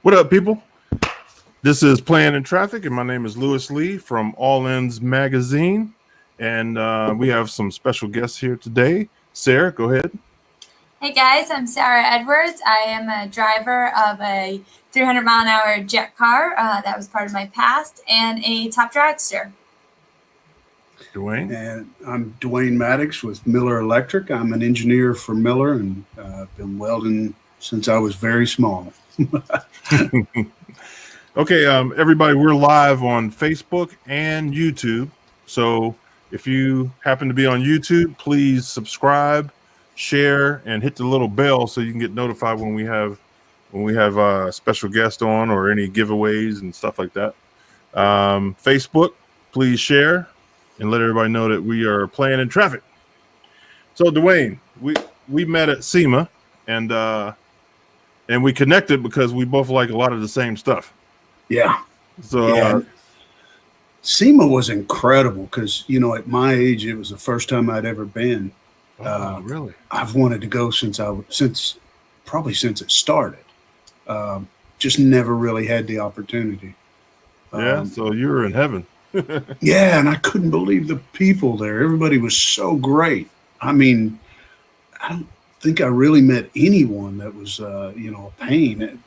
What up, people? This is Playing in Traffic, and my name is Lewis Lee from All Ends Magazine. And we have some special guests here today. Sarah, go ahead. Hey guys, I'm Sarah Edwards. I am a driver of a 300-mile-an-hour jet car. That was part of my past, and a top dragster. Dwayne. And I'm Dwayne Mattox with Miller Electric. I'm an engineer for Miller, and I've been welding since I was very small. Okay, everybody, we're live on Facebook and YouTube. So if you happen to be on YouTube, please subscribe, share, and hit the little bell so you can get notified when we have a special guest on or any giveaways and stuff like that. Facebook, please share and let everybody know that we are playing in traffic. So Dwayne, we met at SEMA and we connected because we both like a lot of the same stuff. Yeah. So SEMA was incredible because, at my age, it was the first time I'd ever been. Really? I've wanted to go since it started. Just never really had the opportunity. So you were in heaven. Yeah, and I couldn't believe the people there. Everybody was so great. I mean, I don't think I really met anyone that was, a pain.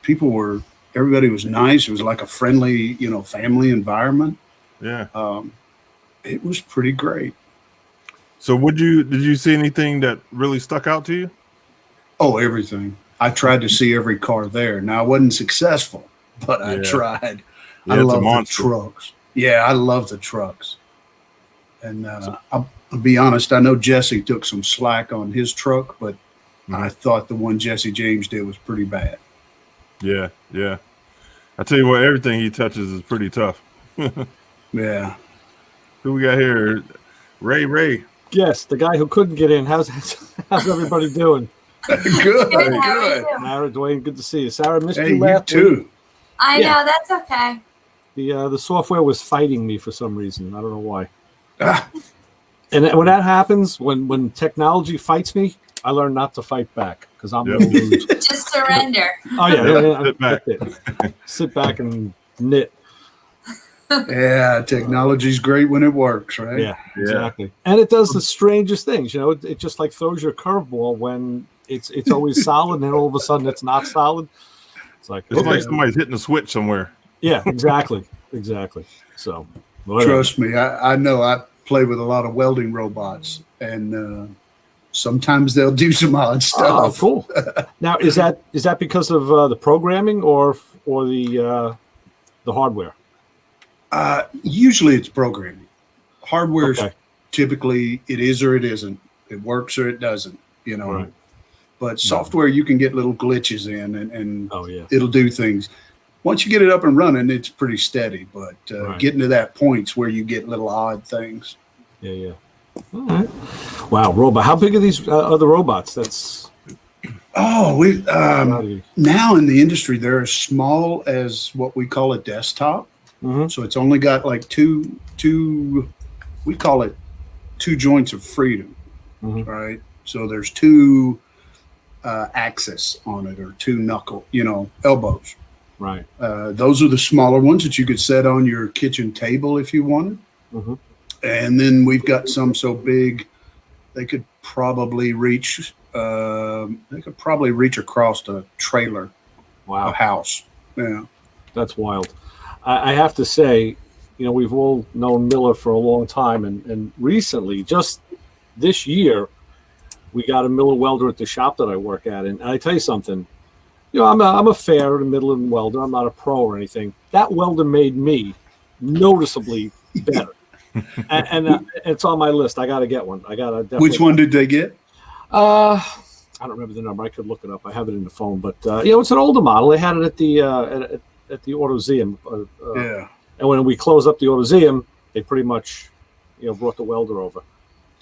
Everybody was nice. It was like a friendly, family environment. Yeah. It was pretty great. So did you see anything that really stuck out to you? Oh, everything. I tried to see every car there. Now, I wasn't successful, but I tried. Yeah, I love the trucks. Yeah, I love the trucks. And I'll be honest, I know Jesse took some slack on his truck, but I thought the one Jesse James did was pretty bad. Yeah. I tell you what, everything he touches is pretty tough. Yeah. Who we got here? Ray. Yes, the guy who couldn't get in. How's everybody doing? Good. Sarah, Dwayne, good to see you. Sarah, missed you last week. Too. I know, that's okay. The software was fighting me for some reason. I don't know why. And when that happens, when technology fights me, I learn not to fight back because I'm going to lose. Just surrender. Oh, yeah. Sit back. Sit back and knit. Yeah, technology's great when it works, right? Yeah, exactly. And it does the strangest things. It just like throws your curveball when it's always solid, and then all of a sudden it's not solid. It's like somebody's hitting a switch somewhere. Yeah, exactly. So whatever. Trust me, I know. I play with a lot of welding robots, and sometimes they'll do some odd stuff. Oh, cool. Now, is that because of the programming or the hardware? Usually it's programming. Hardware's typically it is or it isn't. It works or it doesn't, Right. But software, you can get little glitches in and it'll do things. Once you get it up and running, it's pretty steady. But getting to that point's where you get little odd things. Yeah. All right. Wow, robot. How big are these other robots? That's we now in the industry they're as small as what we call a desktop. Mm-hmm. So it's only got like two. We call it 2 joints of freedom, right? So there's 2 axis on it or 2 knuckle, elbows. Right. Those are the smaller ones that you could set on your kitchen table if you wanted. Mm-hmm. And then we've got some so big they could probably reach. Across a trailer. Wow. A house. Yeah. That's wild. I have to say, we've all known Miller for a long time, and recently, just this year, we got a Miller welder at the shop that I work at, and I tell you something, I'm a fair to middle welder. I'm not a pro or anything. That welder made me noticeably better, and it's on my list. I got to get one. Which one did they get? I don't remember the number. I could look it up. I have it in the phone, but it's an older model. They had it at the AutoZeum. And when we closed up the AutoZeum, they pretty much, brought the welder over.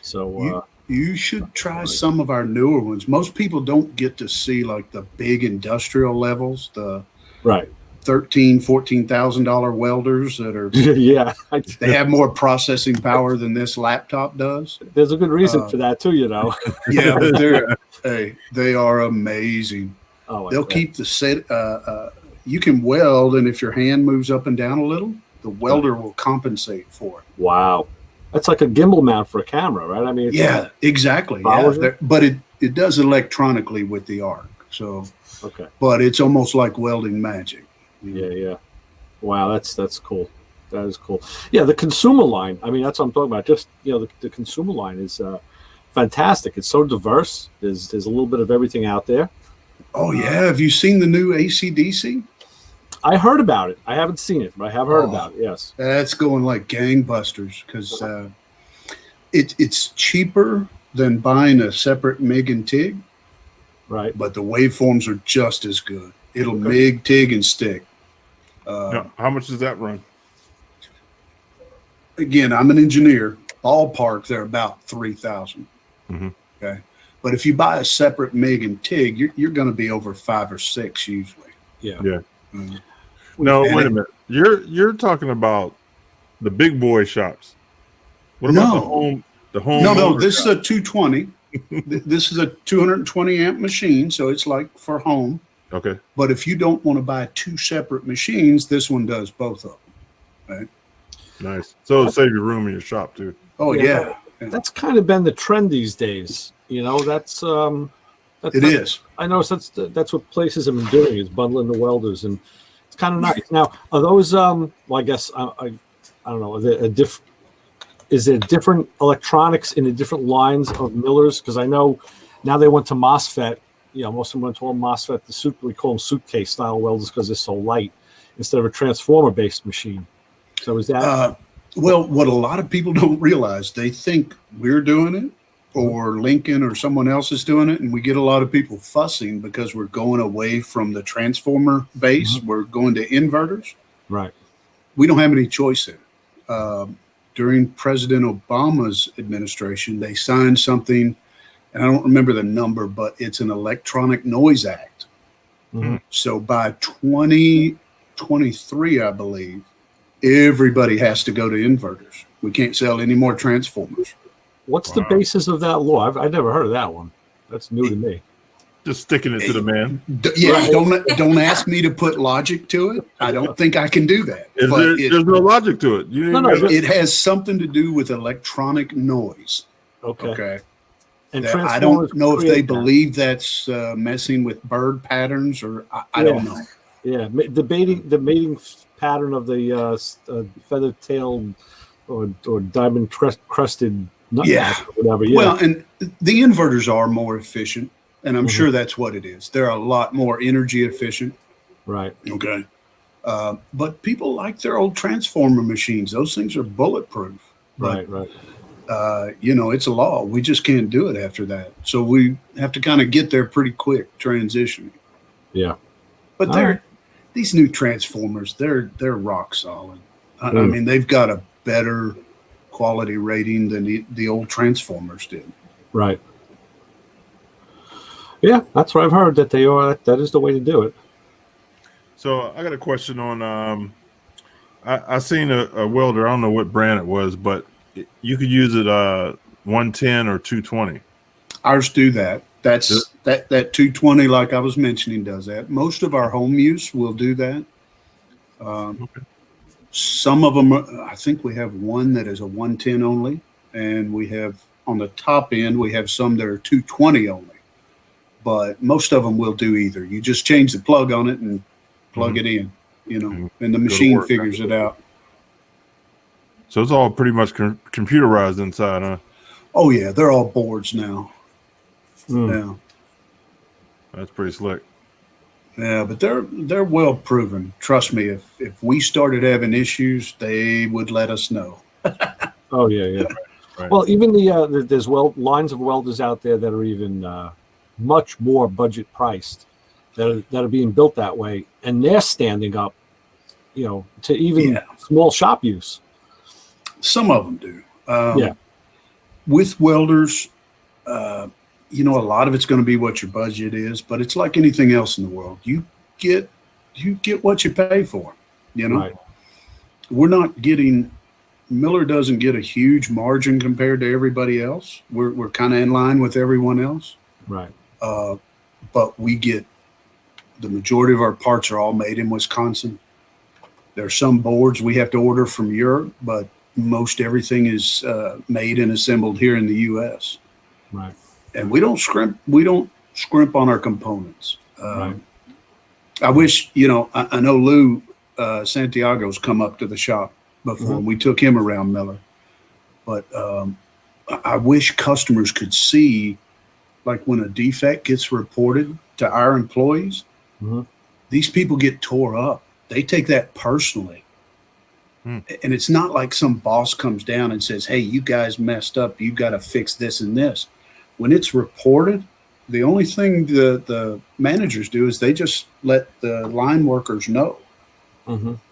So you should try some of our newer ones. Most people don't get to see like the big industrial levels, the $13,000-$14,000 welders that are. They have more processing power than this laptop does. There's a good reason for that too, Yeah, but they are amazing. They'll keep the set. you can weld, and if your hand moves up and down a little, the welder will compensate for it. Wow. That's like a gimbal mount for a camera, right? I mean, Yeah, exactly. Yeah. But it does electronically with the arc. So, okay. But it's almost like welding magic. Yeah. Wow, that's cool. That is cool. Yeah, the consumer line. I mean, that's what I'm talking about. Just the consumer line is fantastic. It's so diverse. There's a little bit of everything out there. Oh yeah, have you seen the new AC/DC? I heard about it. I haven't seen it, but I have heard about it. Yes, that's going like gangbusters because it's cheaper than buying a separate MIG and TIG. Right. But the waveforms are just as good. It'll MIG, TIG, and stick. Now, how much does that run? Again, I'm an engineer. Ballpark, they're about 3,000. Mm-hmm. Okay. But if you buy a separate MIG and TIG, you're going to be over 5 or 6 usually. Yeah. Mm-hmm. No, wait a minute. You're talking about the big boy shops. What about the home? No. This is a 220. This is a 220 amp machine, so it's like for home. Okay. But if you don't want to buy 2 separate machines, this one does both of them. Right. Nice. So it'll save you room in your shop too. Oh yeah. That's kind of been the trend these days. That's it is. I know that's what places have been doing, is bundling the welders, and it's kind of nice. Now, are those well, I guess I don't know, is there different electronics in the different lines of millers? Because I know now they went to MOSFET. Most of them went to MOSFET. We call them suitcase style welders because they're so light, instead of a transformer based machine. So is that? Well, what a lot of people don't realize, they think we're doing it or Lincoln or someone else is doing it. And we get a lot of people fussing because we're going away from the transformer base. Mm-hmm. We're going to inverters. Right. We don't have any choice there. During President Obama's administration, they signed something, and I don't remember the number, but it's an Electronic Noise Act. Mm-hmm. So by 2023, I believe, everybody has to go to inverters. We can't sell any more transformers. What's the basis of that law? I've never heard of that one. That's new to me. Just sticking it to the man. Yeah, don't ask me to put logic to it. I don't think I can do that. There's no logic to it. It has something to do with electronic noise. Okay. And I don't know if they believe that's messing with bird patterns, or I don't know. Yeah, the mating pattern of the feather-tailed or diamond crested nuthatch or whatever. Yeah. Well, and the inverters are more efficient, and I'm sure that's what it is. They're a lot more energy efficient. Right. Okay. But people like their old transformer machines. Those things are bulletproof. Right. It's a law. We just can't do it after that. So we have to kind of get there pretty quick, transitioning. Yeah. But these new transformers, they're rock solid. I mean, they've got a better quality rating than the old transformers did. Right. Yeah, that's what I've heard, that they are. That is the way to do it. So I got a question on. I seen a welder. I don't know what brand it was, but you could use it 110 or 220. Ours do that. That's that 220, like I was mentioning, does that. Most of our home use will do that. Some of them, I think we have one that is a 110 only, and we have on the top end, we have some that are 220 only. But most of them will do either. You just change the plug on it and plug it in, and the machine figures it out. So it's all pretty much computerized inside, huh? Oh yeah, they're all boards now. Yeah, that's pretty slick. Yeah, but they're well proven. Trust me, if we started having issues, they would let us know. Oh yeah. Right. Well, even there's lines of welders out there that are even much more budget priced that are being built that way, and they're standing up, to even small shop use. Some of them do. With welders, a lot of it's going to be what your budget is, but it's like anything else in the world. You get what you pay for. Right. Miller doesn't get a huge margin compared to everybody else. We're kind of in line with everyone else. Right. But we get The majority of our parts are all made in Wisconsin. There are some boards we have to order from Europe, but most everything is made and assembled here in the U.S. Right. And we don't scrimp. We don't scrimp on our components. Right. I wish, I know Lou Santiago's come up to the shop before, and we took him around Miller. But I wish customers could see, like when a defect gets reported to our employees, these people get tore up. They take that personally. And it's not like some boss comes down and says, hey, you guys messed up. You got to fix this and this. When it's reported, the only thing the managers do is they just let the line workers know.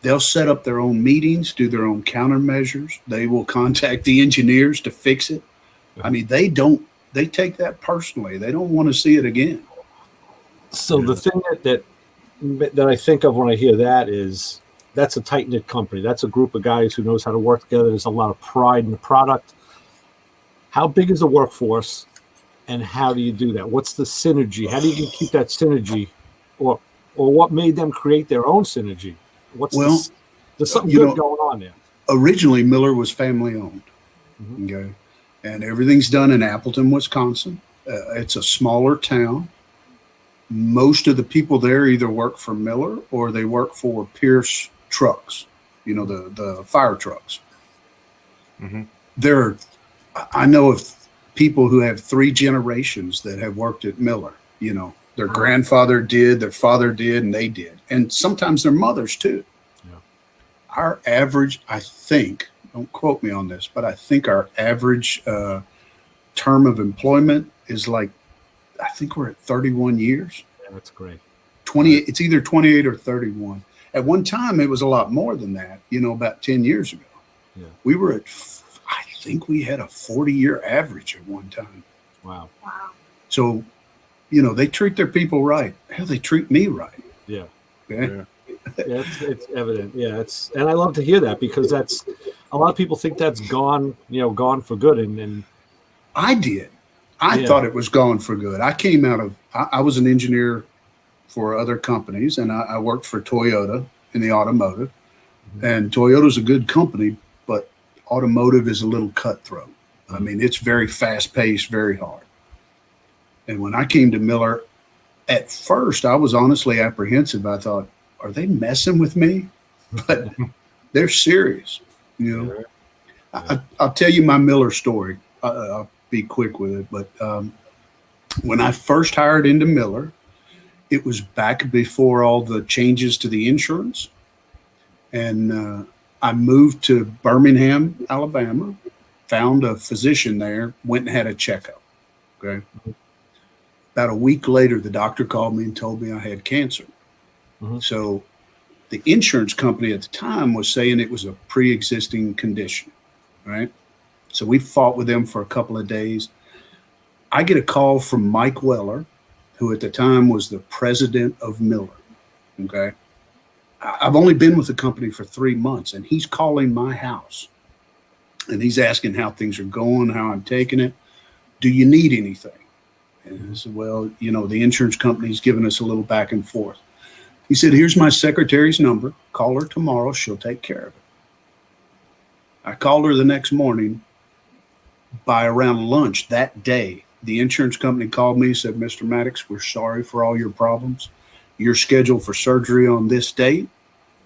They'll set up their own meetings, do their own countermeasures. They will contact the engineers to fix it. I mean, they take that personally. They don't want to see it again. So the thing that I think of when I hear that is that's a tight-knit company. That's a group of guys who knows how to work together. There's a lot of pride in the product. How big is the workforce, and how do you do that? What's the synergy? How do you keep that synergy, or what made them create their own synergy? There's something good going on there. Originally, Miller was family-owned, okay? And everything's done in Appleton, Wisconsin. It's a smaller town. Most of the people there either work for Miller or they work for Pierce trucks, the fire trucks. I know of people who have 3 generations that have worked at Miller. Their grandfather did, their father did, and they did. And sometimes their mothers too. Yeah. Our average, I think, don't quote me on this, but I think our average term of employment is I think we're at 31 years. Yeah, that's great. 28. It's either 28 or 31. At one time, it was a lot more than that, about 10 years ago. Yeah. We were I think we had a 40-year average at one time. Wow. So, they treat their people right. Hell, they treat me right. Yeah. Okay? Yeah, it's evident. Yeah, and I love to hear that, because that's a lot of people think that's gone for good. And I did. I thought it was gone for good. I came out of, I was an engineer for other companies, and I worked for Toyota in the automotive. And Toyota's a good company, but automotive is a little cutthroat. I mean, it's very fast paced, very hard. And when I came to Miller, at first I was honestly apprehensive. I thought, are they messing with me? But they're serious. I'll tell you my Miller story. I'll be quick with it. But when I first hired into Miller, it was back before all the changes to the insurance. And I moved to Birmingham, Alabama, found a physician there, went and had a checkup. Okay. About a week later, the doctor called me and told me I had cancer. So the insurance company at the time was saying it was a pre-existing condition, right? So we fought with them for a couple of days. I get a call from Mike Weller, who at the time was the president of Miller, okay? I've only been with the company for 3 months, and he's calling my house. And he's asking how things are going, how I'm taking it. Do you need anything? And I said, well, the insurance company's giving us a little back and forth. He said, here's my secretary's number. Call her tomorrow. She'll take care of it. I called her the next morning. By around lunch that day, the insurance company called me and said, Mr. Mattox, we're sorry for all your problems. You're scheduled for surgery on this date,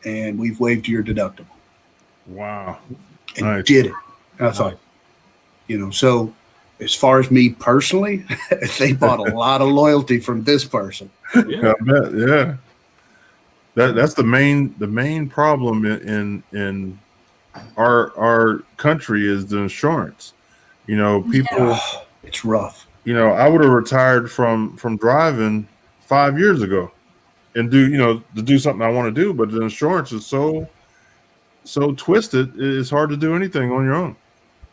and we've waived your deductible. Wow. And nice. Did it. And I thought, so as far as me personally, they bought a lot of loyalty from this person. Yeah, I bet. Yeah. That's the main problem in our country is the insurance. People. It's rough. I would have retired from driving 5 years ago, and to do something I want to do, but the insurance is so twisted. It's hard to do anything on your own.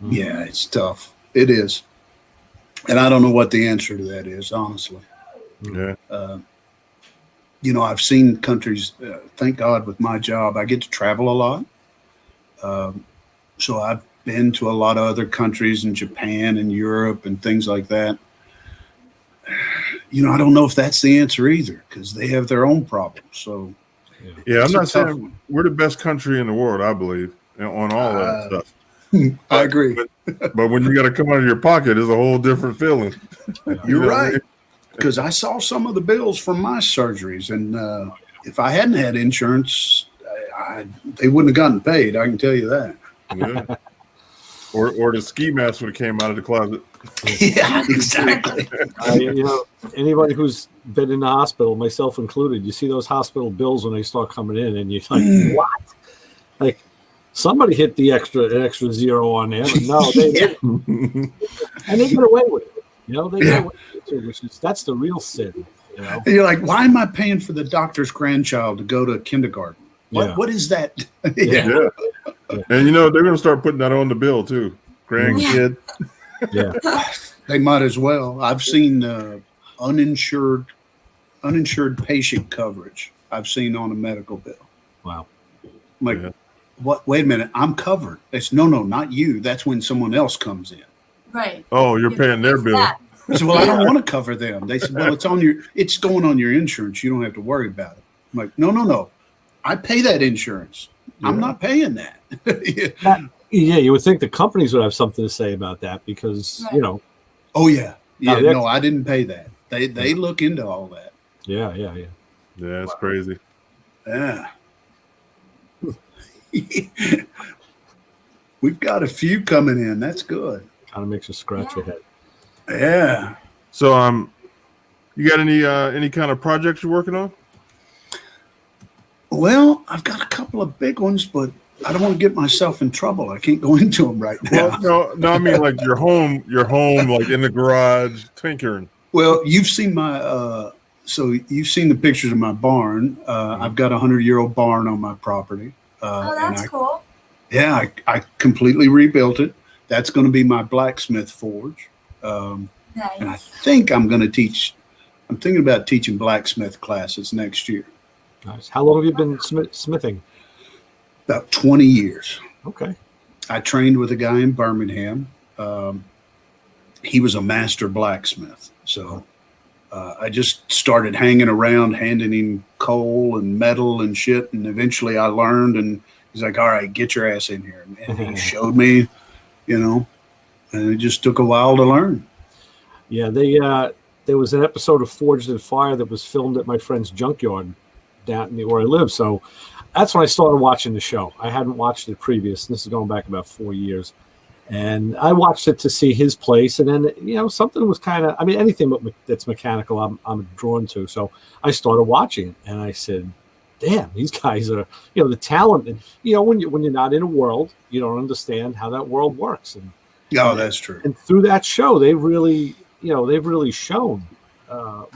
Yeah, it's tough. It is, and I don't know what the answer to that is, honestly. Yeah. I've seen countries. Thank God, with my job, I get to travel a lot. So I've been to a lot of other countries in Japan and Europe and things like that. I don't know if that's the answer either, because they have their own problems. So, yeah, I'm not saying one. we're the best country in the world, I believe, on all that stuff. I agree. But when you got to come out of your pocket, it's a whole different feeling. You're right. Because I saw some of the bills from my surgeries, and if I hadn't had insurance, they wouldn't have gotten paid. I can tell you that. Yeah. Or the ski mask would have came out of the closet. Yeah, exactly. Anybody who's been in the hospital, myself included, you see those hospital bills when they start coming in, and you're like, what? Like, somebody hit the extra zero on there, but no, they didn't. And they get away with it. They get away with it, which is, that's the real sin. And you're like, why am I paying for the doctor's grandchild to go to kindergarten? What is that? Yeah. And they're going to start putting that on the bill too. Grandkid. Yeah. They might as well. I've seen uninsured patient coverage. I've seen on a medical bill. Wow. I'm like, what? Wait a minute. I'm covered. It's no, not you. That's when someone else comes in. Right. Oh, you're paying their bill. I said, well, I don't want to cover them. They said, well, it's going on your insurance. You don't have to worry about it. I'm like, no. I pay that insurance. Yeah. I'm not paying that. Yeah, you would think the companies would have something to say about that because, Oh, yeah. Yeah, no, I didn't pay that. They look into all that. Yeah. Yeah, it's crazy. Yeah. We've got a few coming in. That's good. Kind of makes you scratch your head. Yeah. So, you got any kind of projects you're working on? Well, I've got a couple of big ones, but I don't want to get myself in trouble. I can't go into them right now. Well, no, I mean like your home, like in the garage, tinkering. Well, you've seen you've seen the pictures of my barn. I've got a 100-year-old barn on my property. That's cool. Yeah, I completely rebuilt it. That's going to be my blacksmith forge. Nice. And I think I'm thinking about teaching blacksmith classes next year. Nice. How long have you been smithing? About 20 years. Okay. I trained with a guy in Birmingham. He was a master blacksmith. So I just started hanging around, handing him coal and metal and shit. And eventually I learned, and he's like, all right, get your ass in here. And he showed me, and it just took a while to learn. Yeah, there was an episode of Forged in Fire that was filmed at my friend's junkyard down where I live. So that's when I started watching the show. I hadn't watched it previous. This is going back about 4 years. And I watched it to see his place. And then, something was kind of, anything that's mechanical, I'm drawn to. So I started watching it and I said, damn, these guys are, the talent. And, when you're not in a world, you don't understand how that world works. And that's true. And through that show, they've really shown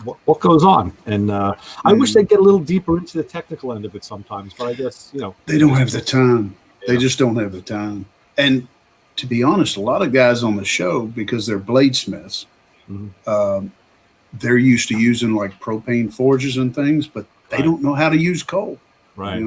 what goes on. And I wish they'd get a little deeper into the technical end of it sometimes, but I guess, they don't have the time. Yeah. They just don't have the time. And to be honest, a lot of guys on the show, because they're bladesmiths, they're used to using like propane forges and things, but they don't know how to use coal. Right.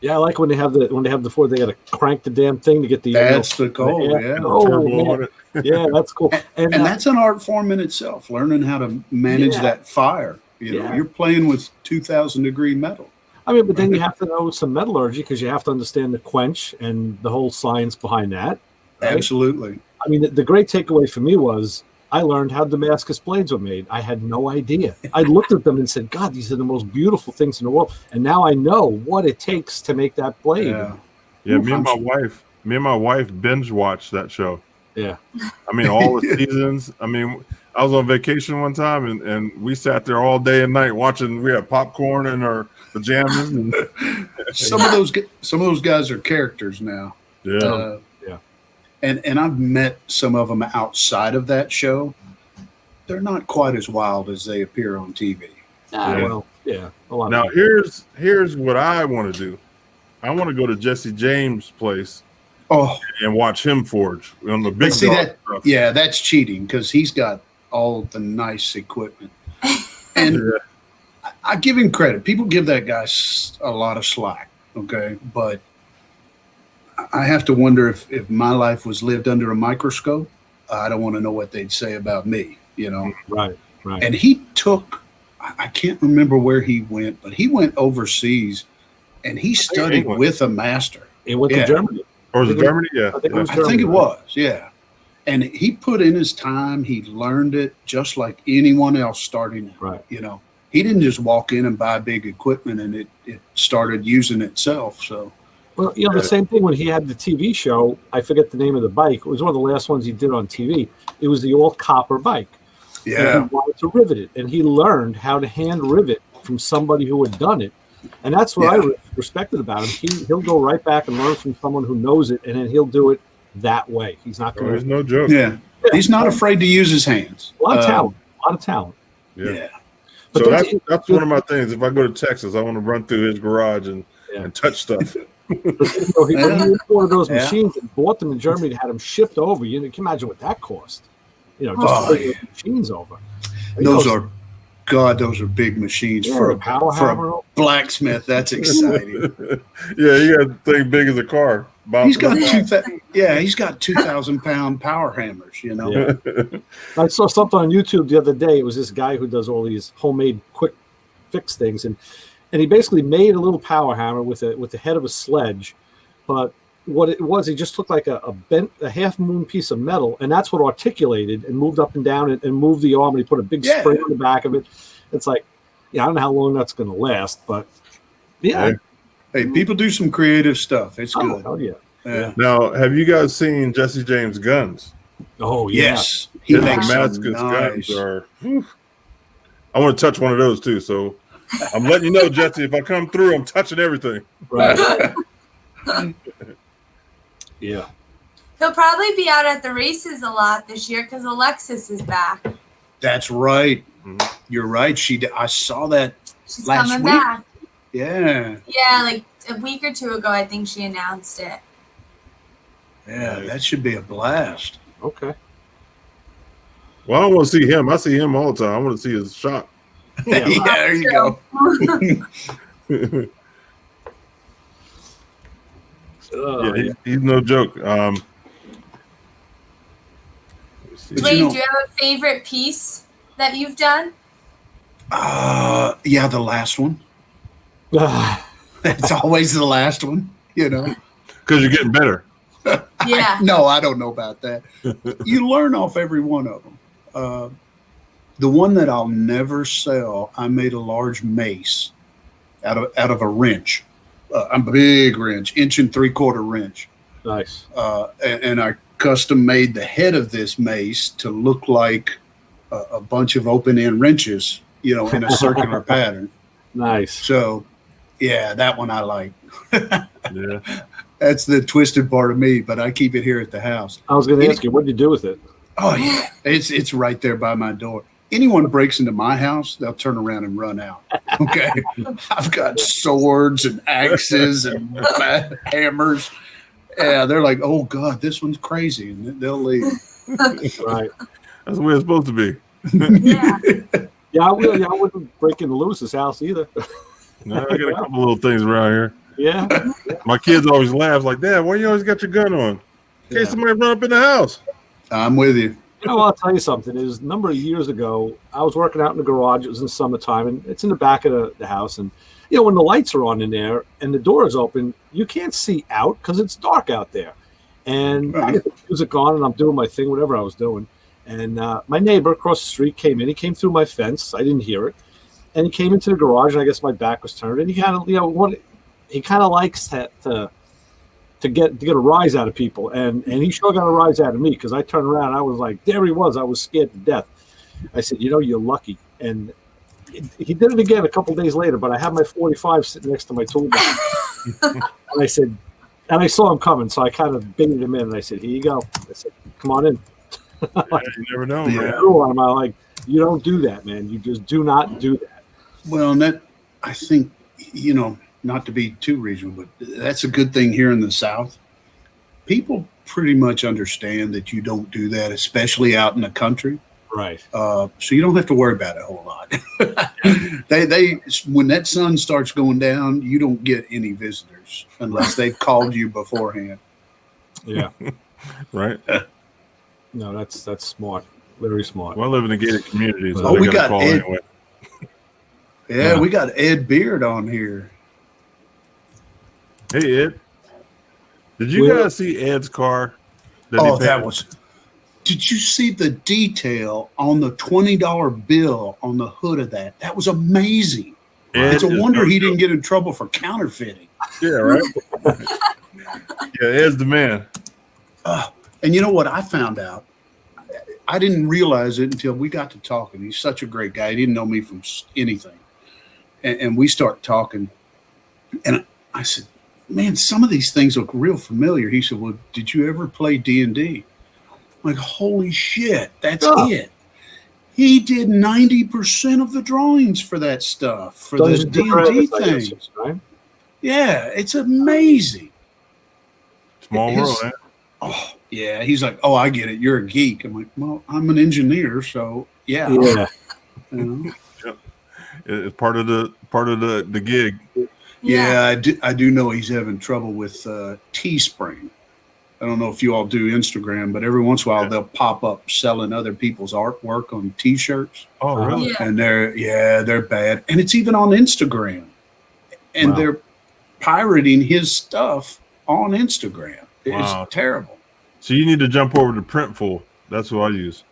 Yeah, I like when they have the forge, they got to crank the damn thing to get the. That's the coal. Yeah. Oh, yeah, that's cool. And that's an art form in itself. Learning how to manage that fire. You're playing with 2,000 degree metal. But then you have to know some metallurgy because you have to understand the quench and the whole science behind that. Right? Absolutely. The great takeaway for me was I learned how Damascus blades were made. I had no idea. I looked at them and said, God, these are the most beautiful things in the world. And now I know what it takes to make that blade. Yeah. Me and my wife binge watched that show. Yeah. All the seasons. I was on vacation one time and we sat there all day and night watching. We had popcorn in our pajamas. And some of those guys are characters now. Yeah. And I've met some of them outside of that show. They're not quite as wild as they appear on TV. Now here's what I want to do. I want to go to Jesse James' place. And watch him forge on the big stuff. Yeah, that's cheating because he's got all the nice equipment. And I give him credit. People give that guy a lot of slack, okay? But I have to wonder if my life was lived under a microscope. I don't want to know what they'd say about me, Right. And he took I can't remember where he went, but he went overseas and he studied England. with a master. He went to Germany. Or was it Germany? Yeah. I think it was I think Germany, it was, yeah. And he put in his time. He learned it just like anyone else starting out. Right. You know, he didn't just walk in and buy big equipment and it started using itself. So, well, you know, the same thing when he had the TV show. I forget the name of the bike. It was one of the last ones he did on TV. It was the all copper bike. yeah. And he wanted to rivet it, and he learned how to hand rivet from somebody who had done it. And that's what I respected about him. He'll go right back and learn from someone who knows it, and then he'll do it that way. He's not going There's to. no joke. Yeah. He's not afraid to use his hands. A lot of talent. A lot of talent. Yeah. But So that's one of my things. If I go to Texas, I want to run through his garage and touch stuff. But, you know, he imported those machines and bought them in Germany and had them shipped over. You can imagine what that cost. You know, just to bring those machines over. Those are big machines for a blacksmith. That's exciting. Yeah, he got a thing big as a car. He's got 2,000-pound power hammers. You know. Yeah. I saw something on YouTube the other day. It was this guy who does all these homemade quick fix things, and he basically made a little power hammer with the head of a sledge, but what it was, he just looked like a half moon piece of metal, and that's what articulated and moved up and down and moved the arm, and he put a big spring on the back of it. It's like, I don't know how long that's going to last, but hey, people do some creative stuff. It's good. Oh yeah. Now, have you guys seen Jesse James' guns? Oh yeah. Yes, he makes Mattox guns are. I want to touch one of those too. So I'm letting you know, Jesse. If I come through, I'm touching everything. Right. Yeah. He'll probably be out at the races a lot this year because Alexis is back. That's right. You're right. I saw that She's last coming week. back. Yeah. Yeah, like a week or two ago, I think she announced it. Yeah, that should be a blast. Okay. Well, I don't want to see him. I see him all the time. I want to see his shot. Yeah, there you go. He's no joke. Dwayne, do you have a favorite piece that you've done? Yeah, the last one. It's always the last one, you know. Because you're getting better. Yeah. No, I don't know about that. You learn off every one of them. The one that I'll never sell, I made a large mace out of a wrench. A big wrench, 1 3/4 wrench. Nice. And I custom made the head of this mace to look like a bunch of open end wrenches, you know, in a circular pattern. Nice. So, yeah, that one I like. Yeah. That's the twisted part of me, but I keep it here at the house. I was going to ask you, what did you do with it? Oh yeah, it's right there by my door. Anyone breaks into my house, they'll turn around and run out. Okay, I've got swords and axes and hammers. Yeah, they're like, "Oh God, this one's crazy," and they'll leave. Right. That's the way it's supposed to be. Yeah. I wouldn't break into Lewis's house either. No, I got a couple little things around here. Yeah. My kids always laugh like, "Dad, why you always got your gun on? In case somebody run up in the house." I'm with you. You know, I'll tell you something. It was a number of years ago. I was working out in the garage. It was in the summertime, and it's in the back of the house. And, you know, when the lights are on in there and the door is open, you can't see out because it's dark out there. And I had the music on, and I'm doing my thing, whatever I was doing. And my neighbor across the street came in. He came through my fence. I didn't hear it. And he came into the garage, and I guess my back was turned. And he kind of, he kind of likes to get a rise out of people, and he sure got a rise out of me because I turned around and I was like, there he was. I was scared to death. I said, you're lucky. And he did it again a couple of days later, but I had my 45 sitting next to my toolbox. And I said, and I saw him coming, so I kind of baited him in, and I said, here you go. I said, come on in. You never know, man. I'm like, you don't do that, man. You just do not do that. Well, and that, I think, not to be too regional, but that's a good thing here in the South. People pretty much understand that you don't do that, especially out in the country. Right. So you don't have to worry about it a whole lot. They when that sun starts going down, you don't get any visitors unless they've called you beforehand. Yeah. Right. No, that's smart. Very smart. Well, I live in a gated community, so Oh, we got call Ed. anyway. Yeah, we got Ed Beard on here. Hey, Ed. Did you guys see Ed's car? Did you see the detail on the $20 bill on the hood of that? That was amazing. It's a wonder he didn't get in trouble for counterfeiting. Yeah, right? Yeah, Ed's the man. And you know what I found out? I didn't realize it until we got to talking. He's such a great guy. He didn't know me from anything. And we start talking. And I said, man, some of these things look real familiar. He said, well, did you ever play D&D? I'm like, holy shit, that's it. He did 90% of the drawings for that stuff, for the D&D things. Right? Yeah, it's amazing. Small world, man. Oh, yeah. He's like, oh, I get it. You're a geek. I'm like, well, I'm an engineer, so yeah. You know? It's part of the gig. Yeah, I do know he's having trouble with Teespring. I don't know if you all do Instagram, but every once in a while they'll pop up selling other people's artwork on T-shirts. Oh, really? Yeah. And they're bad. And it's even on Instagram. And they're pirating his stuff on Instagram. It's terrible. So you need to jump over to Printful. That's what I use.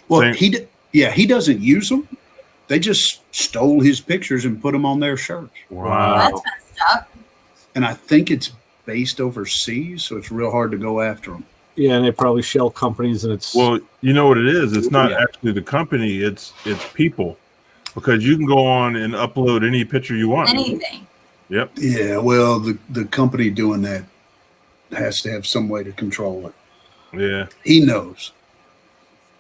Well, he doesn't use them. They just stole his pictures and put them on their shirts. Wow. That's messed up. And I think it's based overseas, so it's real hard to go after them. Yeah, and they probably shell companies, and it's you know what it is. It's not actually the company. It's people, because you can go on and upload any picture you want. Anything. Yep. Yeah. Well, the company doing that has to have some way to control it. Yeah. He knows.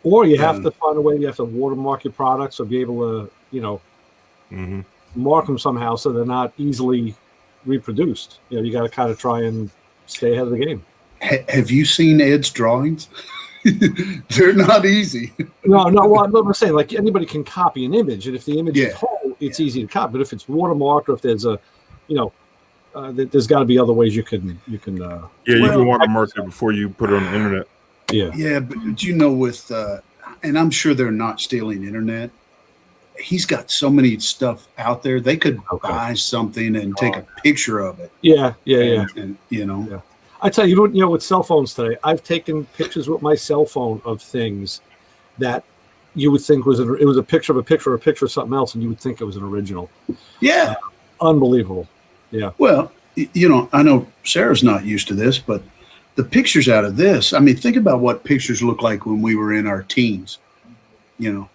Or you have to find a way. You have to watermark your products or be able to, mark them somehow so they're not easily reproduced. You got to kind of try and stay ahead of the game. Have you seen Ed's drawings? They're not easy. No. Well, I'm saying, like, anybody can copy an image, and if the image is whole, it's easy to copy. But if it's watermarked, or if there's there's got to be other ways you can. You can watermark it before you put it on the internet. Yeah, but you know, with and I'm sure they're not stealing internet. He's got so many stuff out there. They could buy something and take a picture of it. Yeah. And you know. Yeah. I tell you, with cell phones today, I've taken pictures with my cell phone of things that you would think it was a picture of a picture or a picture of something else, and you would think it was an original. Yeah. Unbelievable. Yeah. Well, I know Sarah's not used to this, but the pictures out of this, I mean, think about what pictures look like when we were in our teens, Well,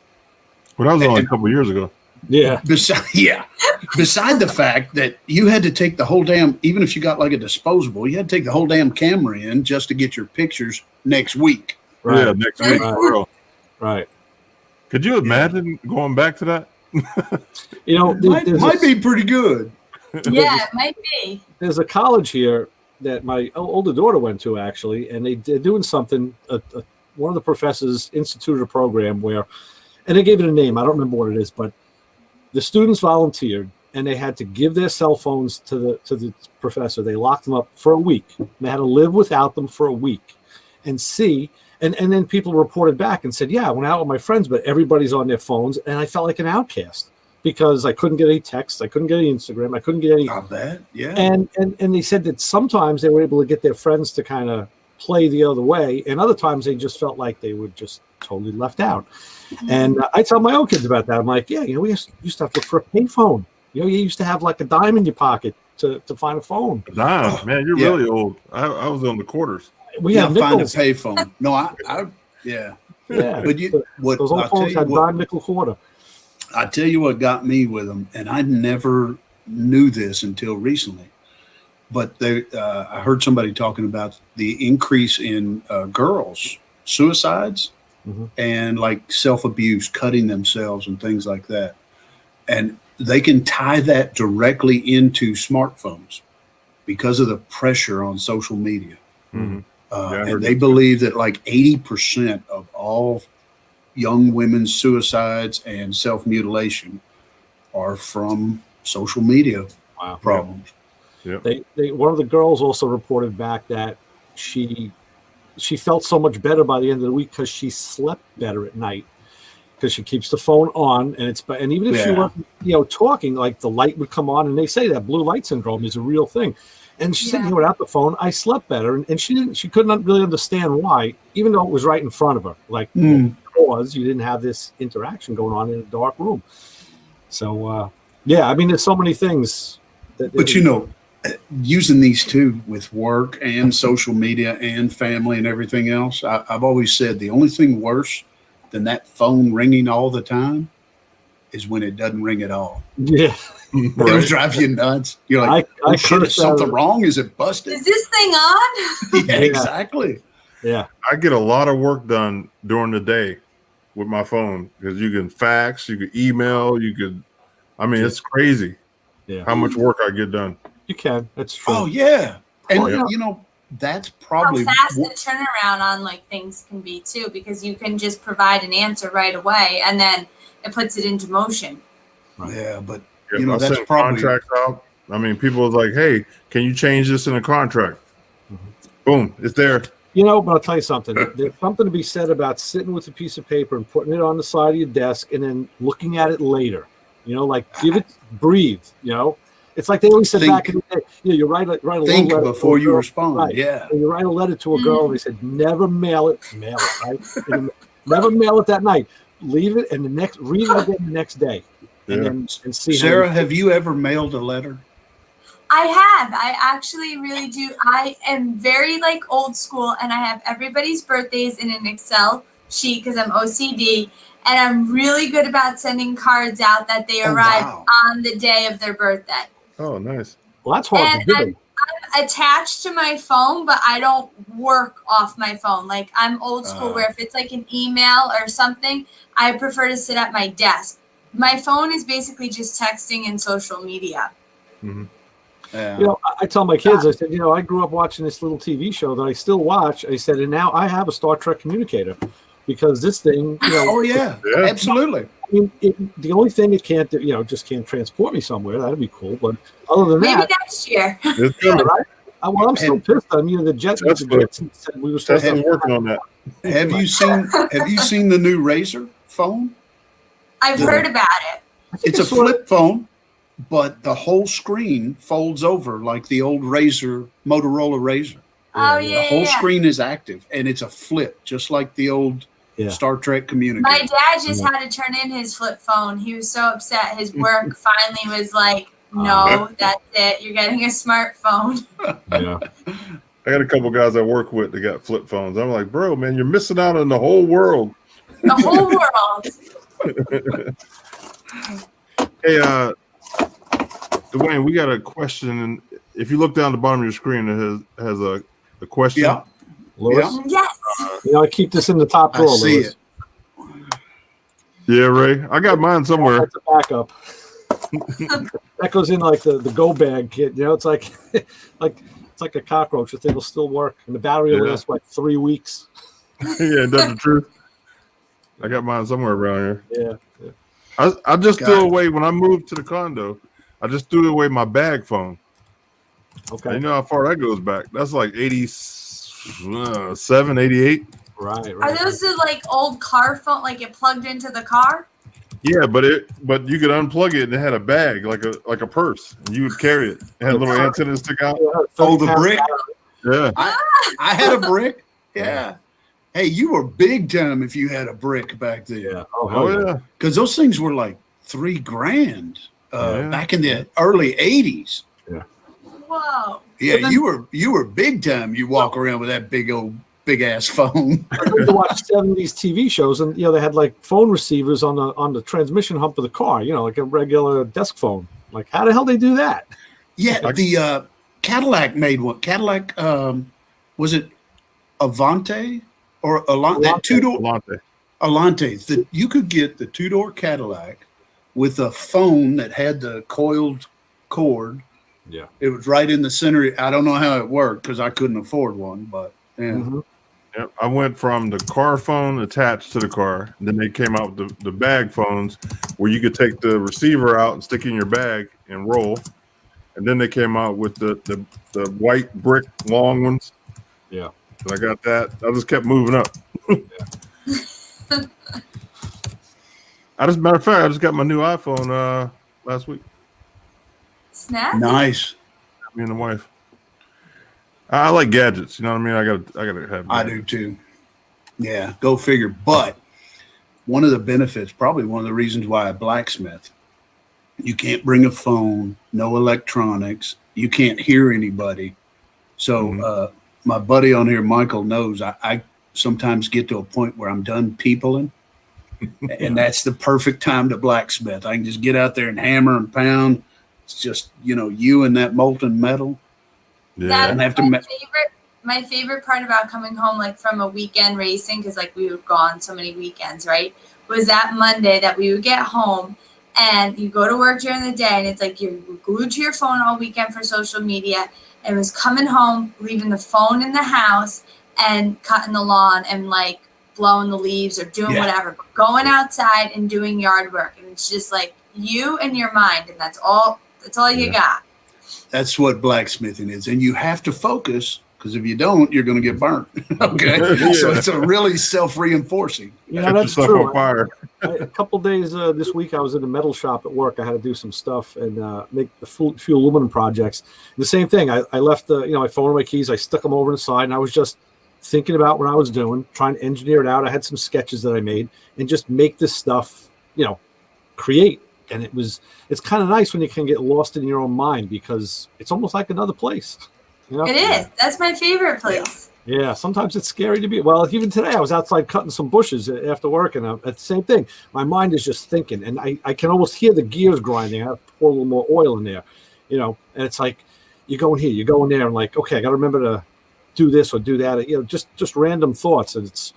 that was only a couple of years ago. Yeah. Beside the fact that you had to take the whole damn, even if you got like a disposable, you had to take the whole damn camera in just to get your pictures next week. Right. Yeah, next week. Right. Could you imagine going back to that? Might be pretty good. Yeah, it might be. There's a college here that my older daughter went to, actually, and they're doing something. One of the professors instituted a program where, and they gave it a name. I don't remember what it is, but the students volunteered, and they had to give their cell phones to the professor. They locked them up for a week. They had to live without them for a week, and see. And then people reported back and said, "Yeah, I went out with my friends, but everybody's on their phones, and I felt like an outcast." Because I couldn't get any text, I couldn't get any Instagram, I couldn't get any. Not bad, yeah. And they said that sometimes they were able to get their friends to kind of play the other way, and other times they just felt like they were just totally left out. And I tell my own kids about that. I'm like, we used to have to look for a payphone. You used to have like a dime in your pocket to find a phone. A dime, man, you're really old. I was on the quarters. We have find a payphone. No, yeah. But those old phones had dime, nickel, quarter. I tell you what got me with them, and I never knew this until recently, but I heard somebody talking about the increase in girls' suicides and like self-abuse, cutting themselves and things like that. And they can tie that directly into smartphones because of the pressure on social media. And they believe that like 80% of all young women's suicides and self-mutilation are from social media problems. Yeah. One of the girls also reported back that she felt so much better by the end of the week because she slept better at night. because she keeps the phone on, and even if she wasn't, talking, like the light would come on, and they say that blue light syndrome is a real thing. And she's sitting here without the phone. I slept better, and she couldn't really understand why, even though it was right in front of her. Like, because you didn't have this interaction going on in a dark room. So, there's so many things. But using these two with work and social media and family and everything else, I've always said the only thing worse than that phone ringing all the time is when it doesn't ring at all. Yeah. It'll drive you nuts. You're like, oh shit, is something wrong? Is it busted? Is this thing on? Yeah, exactly. Yeah. I get a lot of work done during the day with my phone because you can fax, you can email, it's crazy how much work I get done. You can. That's true. Oh, yeah. And, that's probably how fast the turnaround on like things can be too, because you can just provide an answer right away and then it puts it into motion. Yeah, but I that's send probably contracts out. I mean, people are like, "Hey, can you change this in a contract?" Boom, it's there. But I'll tell you something. There's something to be said about sitting with a piece of paper and putting it on the side of your desk and then looking at it later. Give it, breathe. It's like they always said back in the day. You write a little think letter before you girl, respond. right? Yeah, and you write a letter to a girl, and they said never mail it, right? Never mail it that night. Leave it, and read it again the next day, and see. Sarah, have you ever mailed a letter? I have. I actually really do. I am very old school, and I have everybody's birthdays in an Excel sheet because I'm OCD, and I'm really good about sending cards out that they arrive on the day of their birthday. Oh, nice. Well, that's hard to do. I'm attached to my phone, but I don't work off my phone. Like, I'm old school where if it's like an email or something, I prefer to sit at my desk. My phone is basically just texting and social media. Mm-hmm. I tell my kids, I said, I grew up watching this little TV show that I still watch. I said, and now I have a Star Trek communicator because this thing, Oh, yeah, absolutely. I mean, the only thing it can't do, just can't transport me somewhere. That'd be cool. But other than Maybe that, next year. right? Well, I'm still pissed. I mean, the Jets said we were supposed to working on that. Have you seen the new Razr phone? I've heard about it. It's a flip phone, but the whole screen folds over like the old Motorola Razr. Oh, yeah. The whole screen is active, and it's a flip, just like the old Star Trek communicator. My dad just had to turn in his flip phone. He was so upset. His work finally was like, no, that's it. You're getting a smartphone. Yeah. I got a couple guys I work with that got flip phones. I'm like, bro, man, you're missing out on the whole world. The whole world. Hey, Dwayne, we got a question, and if you look down the bottom of your screen, it has a question. Yeah. Lewis? Yes. I keep this in the top drawer. I see Lewis. it. Yeah, Ray. I got mine somewhere. That's a backup. That goes in like the go bag kit. It's like it's like a cockroach. The thing will still work, and the battery will last 3 weeks. Yeah, that's the truth. I got mine somewhere around here. Yeah. I just threw away when I moved to the condo. I just threw away my bag phone. Okay. And you know how far that goes back? That's like 87, 88. Right. Are those the old car phone, like it plugged into the car? Yeah, but you could unplug it and it had a bag like a purse. And you would carry it. It had little antennas stick out. Oh, the brick. Yeah. I had a brick. Yeah. Hey, you were big time if you had a brick back then. Yeah. Oh yeah. Because those things were like $3,000 back in the early 80s. Yeah. Whoa. Yeah, you were big time. You walk around with that big ass phone. I used to watch 70s TV shows, and they had phone receivers on the transmission hump of the car. Like a regular desk phone. Like, how the hell they do that? Yeah, the Cadillac made one. Cadillac, was it Avante or Alante? That two-door Alante. That you could get the two-door Cadillac with a phone that had the coiled cord. Yeah, it was right in the center. I don't know how it worked because I couldn't afford one, but yeah. Mm-hmm. Yep. I went from the car phone attached to the car, and then they came out with the bag phones where you could take the receiver out and stick it in your bag and roll. And then they came out with the white brick long ones. Yeah. And I got that. I just kept moving up. Matter of fact, I just got my new iPhone last week. Snap. Nice. Me and the wife. I like gadgets. You know what I mean? I gotta have. I do too. Yeah, go figure. But one of the benefits, probably one of the reasons why I blacksmith, you can't bring a phone, no electronics, you can't hear anybody. So my buddy on here, Michael, knows I sometimes get to a point where I'm done peopling. And that's the perfect time to blacksmith. I can just get out there and hammer and pound. It's just, you and that molten metal. Yeah. That's my favorite part about coming home, like from a weekend racing, because like we would go on so many weekends, right? Was that Monday that we would get home and you go to work during the day and it's like you're glued to your phone all weekend for social media. And it was coming home, leaving the phone in the house and cutting the lawn and like blowing the leaves or doing whatever, but going outside and doing yard work. And it's just like you and your mind, and that's all you got. That's what blacksmithing is. And you have to focus, because if you don't, you're going to get burnt. Okay. So it's a really self-reinforcing. Yeah, that's true. On fire. A couple days this week, I was in a metal shop at work. I had to do some stuff and make a few aluminum projects. The same thing. I left my phone and my keys. I stuck them over the side, and I was just thinking about what I was doing, trying to engineer it out. I had some sketches that I made and just make this stuff, create. And it's kind of nice when you can get lost in your own mind, because it's almost like another place. It is. That's my favorite place. Yeah. Sometimes it's scary to be. Well, even today I was outside cutting some bushes after work, and it's the same thing. My mind is just thinking, and I can almost hear the gears grinding. I have to pour a little more oil in there, and it's like you go in here, you go in there, and like, okay, I got to remember to do this or do that. Just random thoughts, and it's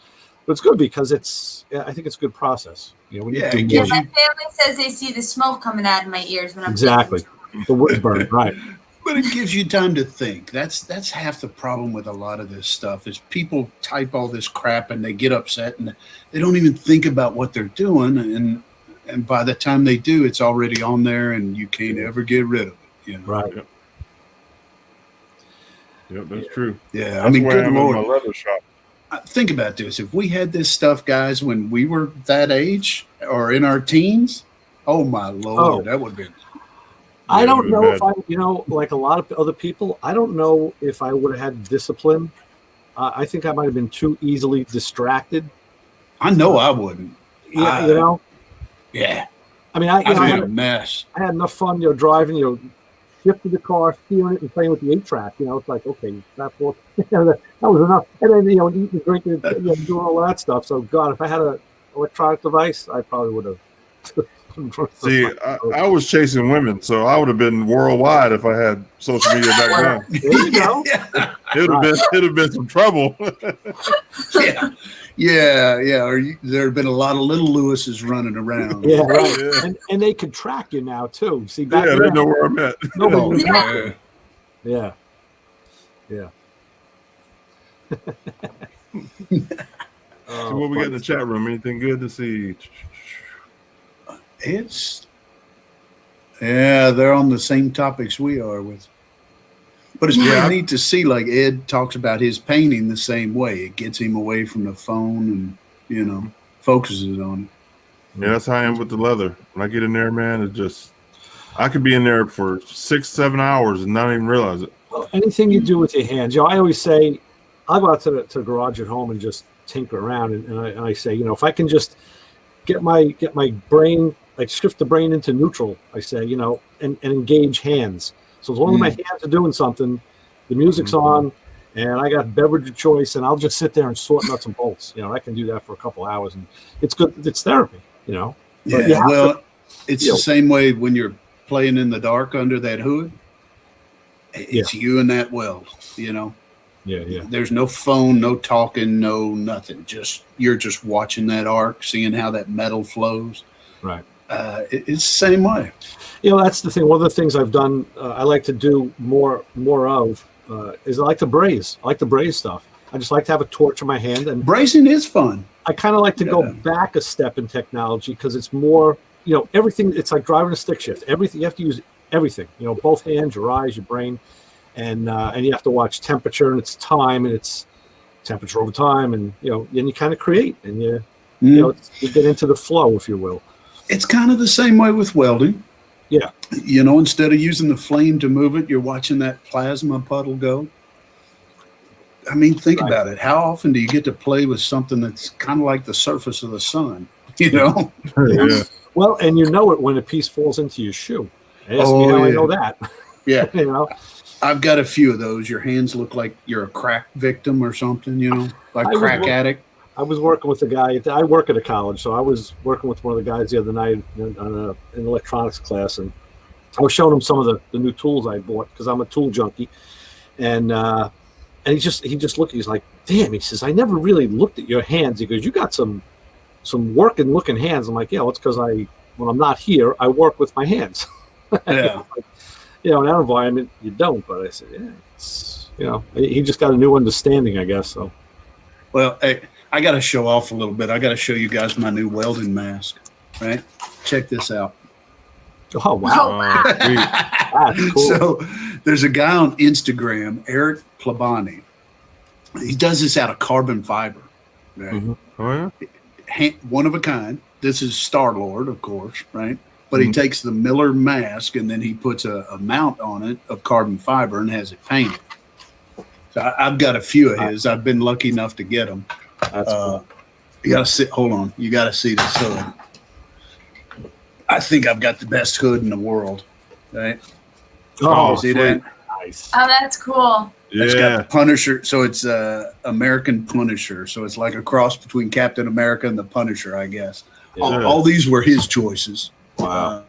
good because I think it's a good process. When my family says they see the smoke coming out of my ears when I'm exactly the wood burn, right? But it gives you time to think. That's half the problem with a lot of this stuff is people type all this crap and they get upset and they don't even think about what they're doing, and by the time they do, it's already on there and you can't ever get rid of it. Right. Yep, that's true. Yeah, that's I mean, good in Lord. my leather shop. Think about this. If we had this stuff, guys, when we were that age or in our teens, oh my Lord, that would have been. I don't know if I, like a lot of other people, I don't know if I would have had discipline. I think I might have been too easily distracted. I know I wouldn't. Yeah, Yeah. I mean, I had a mess. I had enough fun, driving, shifting the car, steering it, and playing with the 8-track. It's like, okay, that was enough. And then, eating, drinking, doing all that stuff. So, God, if I had an electronic device, I probably would have. See, I was chasing women, so I would have been worldwide if I had social media back then. There you go. It'd have been some trouble. Yeah. Or there'd have been a lot of little Lewises running around. Yeah, right. Yeah. And they could track you now too. See, back then, they know where I'm at. Yeah. So what we got in the chat room? Anything good to see? They're on the same topics we are with. But it's really neat to see, like Ed talks about his painting the same way. It gets him away from the phone and, focuses on it. Yeah, that's how I am with the leather. When I get in there, man, I could be in there for 6-7 hours and not even realize it. Well, anything you do with your hands, I always say, I'll go out to the garage at home and just tinker around. And I say, if I can just get my brain, like shift the brain into neutral, I say, and engage hands. So as long as my hands are doing something, the music's on, and I got beverage of choice, and I'll just sit there and sort nuts and bolts. I can do that for a couple hours, and it's good. It's therapy, Yeah, well, it's the same way when you're playing in the dark under that hood. It's you and that weld, Yeah. There's no phone, no talking, no nothing. You're just watching that arc, seeing how that metal flows. Right. It's the same way. That's the thing. One of the things I've done, I like to do more of, is I like to braze. I like to braze stuff. I just like to have a torch in my hand. And brazing is fun. I kind of like to go back a step in technology because it's more, everything. It's like driving a stick shift. Everything, you have to use everything, both hands, your eyes, your brain. And you have to watch temperature and it's time and it's temperature over time. And, then you kind of create and you get into the flow, if you will. It's kind of the same way with welding. Yeah. You know, instead of using the flame to move it, you're watching that plasma puddle go. I mean, think about it. How often do you get to play with something that's kind of like the surface of the sun? You know? Yeah. Well, and you know it when a piece falls into your shoe. Ask me how I know that. Yeah. You know, I've got a few of those. Your hands look like you're a crack victim or something, you know, like crack addict. I was working with a guy. I work at a college, so I was working with one of the guys the other night on an electronics class, and I was showing him some of the new tools I bought because I'm a tool junkie, and he just looked. He's like, "Damn," he says, "I never really looked at your hands." He goes, "You got some working looking hands." I'm like, "Yeah, well, it's because when I'm not here, I work with my hands." Yeah. You know, in that environment, you don't. But I said, "Yeah, it's, you know," he just got a new understanding, I guess. So, Well, hey, I got to show off a little bit. I got to show you guys my new welding mask, right? Check this out. oh wow, that's cool. So there's a guy on Instagram, Eric Plabani. He does this out of carbon fiber, right? Mm-hmm. Oh yeah. One of a kind. This is Star-Lord, of course, right? But he takes the Miller mask and then he puts a mount on it of carbon fiber and has it painted. So I've got a few of his. I've been lucky enough to get them. That's cool. You got to sit. Hold on. You got to see this hood. I think I've got the best hood in the world, right? Oh, See that? nice. Oh, that's cool. It's got Yeah. the Punisher. So it's American Punisher. So it's like a cross between Captain America and the Punisher, I guess. Yeah. All these were his choices. Wow.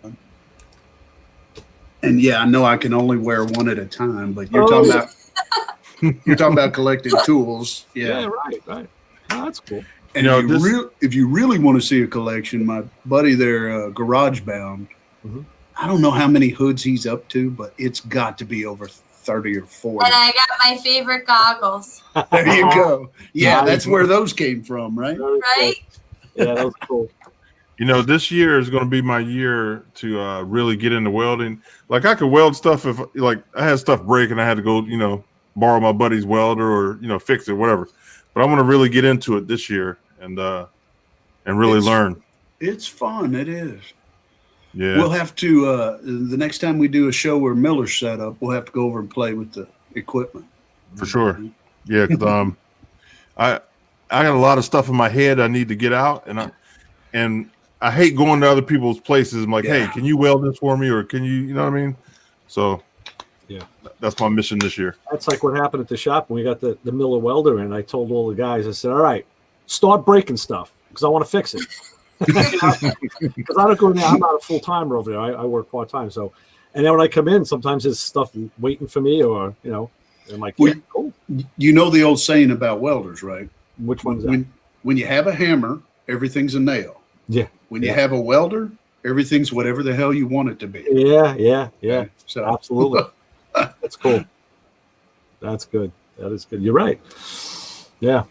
And yeah, I know I can only wear one at a time, but you're talking about collecting tools. Yeah, Yeah. right. Oh, that's cool. And You know, if you really want to see a collection, my buddy there, Garage Bound, Mhm. I don't know how many hoods he's up to, but it's got to be over 30 or 40. And I got my favorite goggles. There you go. Yeah, Nice. that's where those came from, right? Very Right? cool. Yeah, that was cool. You know, this year is going to be my year to really get into welding. Like I could weld stuff if like I had stuff break and I had to go, borrow my buddy's welder or, fix it, whatever. But I want to really get into it this year and really learn. It's fun. It is. Yeah. We'll have to, the next time we do a show where Miller's set up, we'll have to go over and play with the equipment. For sure. Yeah. 'Cause, I got a lot of stuff in my head I need to get out and I hate going to other people's places. I'm like, Yeah. hey, can you weld this for me? Or can you know what I mean? So Yeah. that's my mission this year. That's like what happened at the shop when we got the Miller welder in. I told all the guys, I said, all right, start breaking stuff because I want to fix it. Because I don't go in there. I'm not a full timer over there. I work part time. So, and then when I come in, sometimes there's stuff waiting for me, or I'm like, yeah, cool. You know the old saying about welders, right? Which one's that? When you have a hammer, everything's a nail. Yeah. When you have a welder, everything's whatever the hell you want it to be. Yeah. So Absolutely. That's cool. That's good. That is good. You're right. Yeah.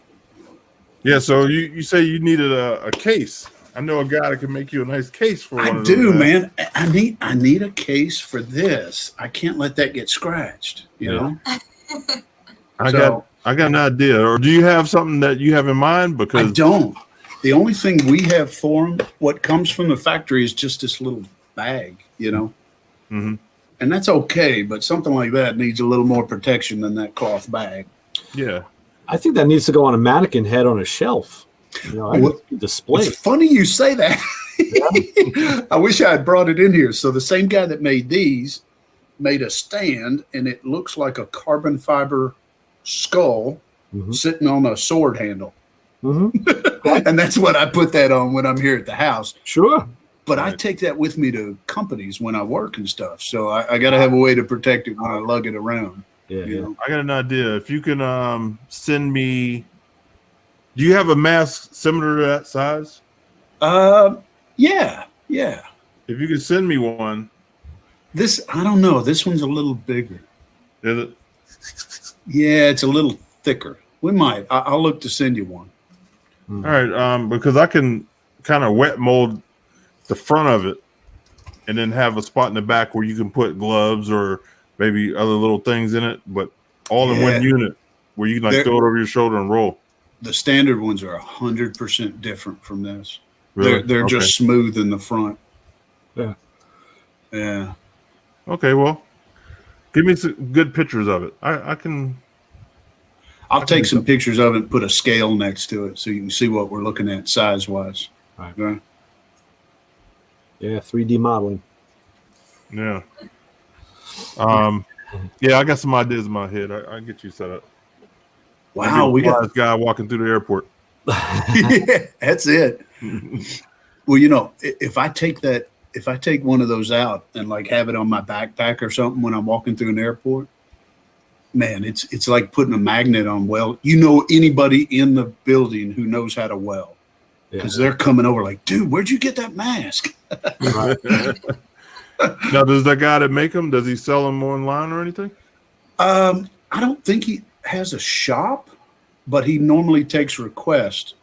Yeah. So you say you needed a case. I know a guy that can make you a nice case for one I of those do, guys. man. I need a case for this. I can't let that get scratched. You know. I got an idea. Or do you have something that you have in mind? I Because don't. The only thing we have for them, what comes from the factory, is just this little bag. Mhm. And that's okay. But something like that needs a little more protection than that cloth bag. yeah. I think that needs to go on a mannequin head on a shelf. Display. It's funny you say that. I wish I had brought it in here. So the same guy that made these made a stand, and it looks like a carbon fiber skull sitting on a sword handle. And that's what I put that on when I'm here at the house. Sure. But I take that with me to companies when I work and stuff. So I got to have a way to protect it when I lug it around. Yeah. You know? I got an idea. If you can send me, do you have a mask similar to that size? Yeah. If you could send me one, This, I don't know. This one's a little bigger. is it? Yeah, it's a little thicker. We might. I'll look to send you one. All right, because I can kind of wet mold the front of it and then have a spot in the back where you can put gloves or maybe other little things in it, but all in one unit where you can throw it over your shoulder and roll. The standard ones are 100% different from this. Really? They're Okay. just smooth in the front. Yeah. Yeah. Okay, well, give me some good pictures of it. I can. I'll I can take do some that. pictures of it and put a scale next to it so you can see what we're looking at size wise. Right. Okay. Yeah, 3D modeling. Yeah. Yeah, I got some ideas in my head. I get you set up. Wow, we got this guy walking through the airport. yeah, that's it. Well, you know, if I take one of those out and like have it on my backpack or something when I'm walking through an airport, man, it's like putting a magnet on weld. You know, anybody in the building who knows how to weld because they're coming over like, dude, where'd you get that mask? Right. Now, does that guy that make them? Does he sell them online or anything? I don't think he has a shop, but he normally takes requests.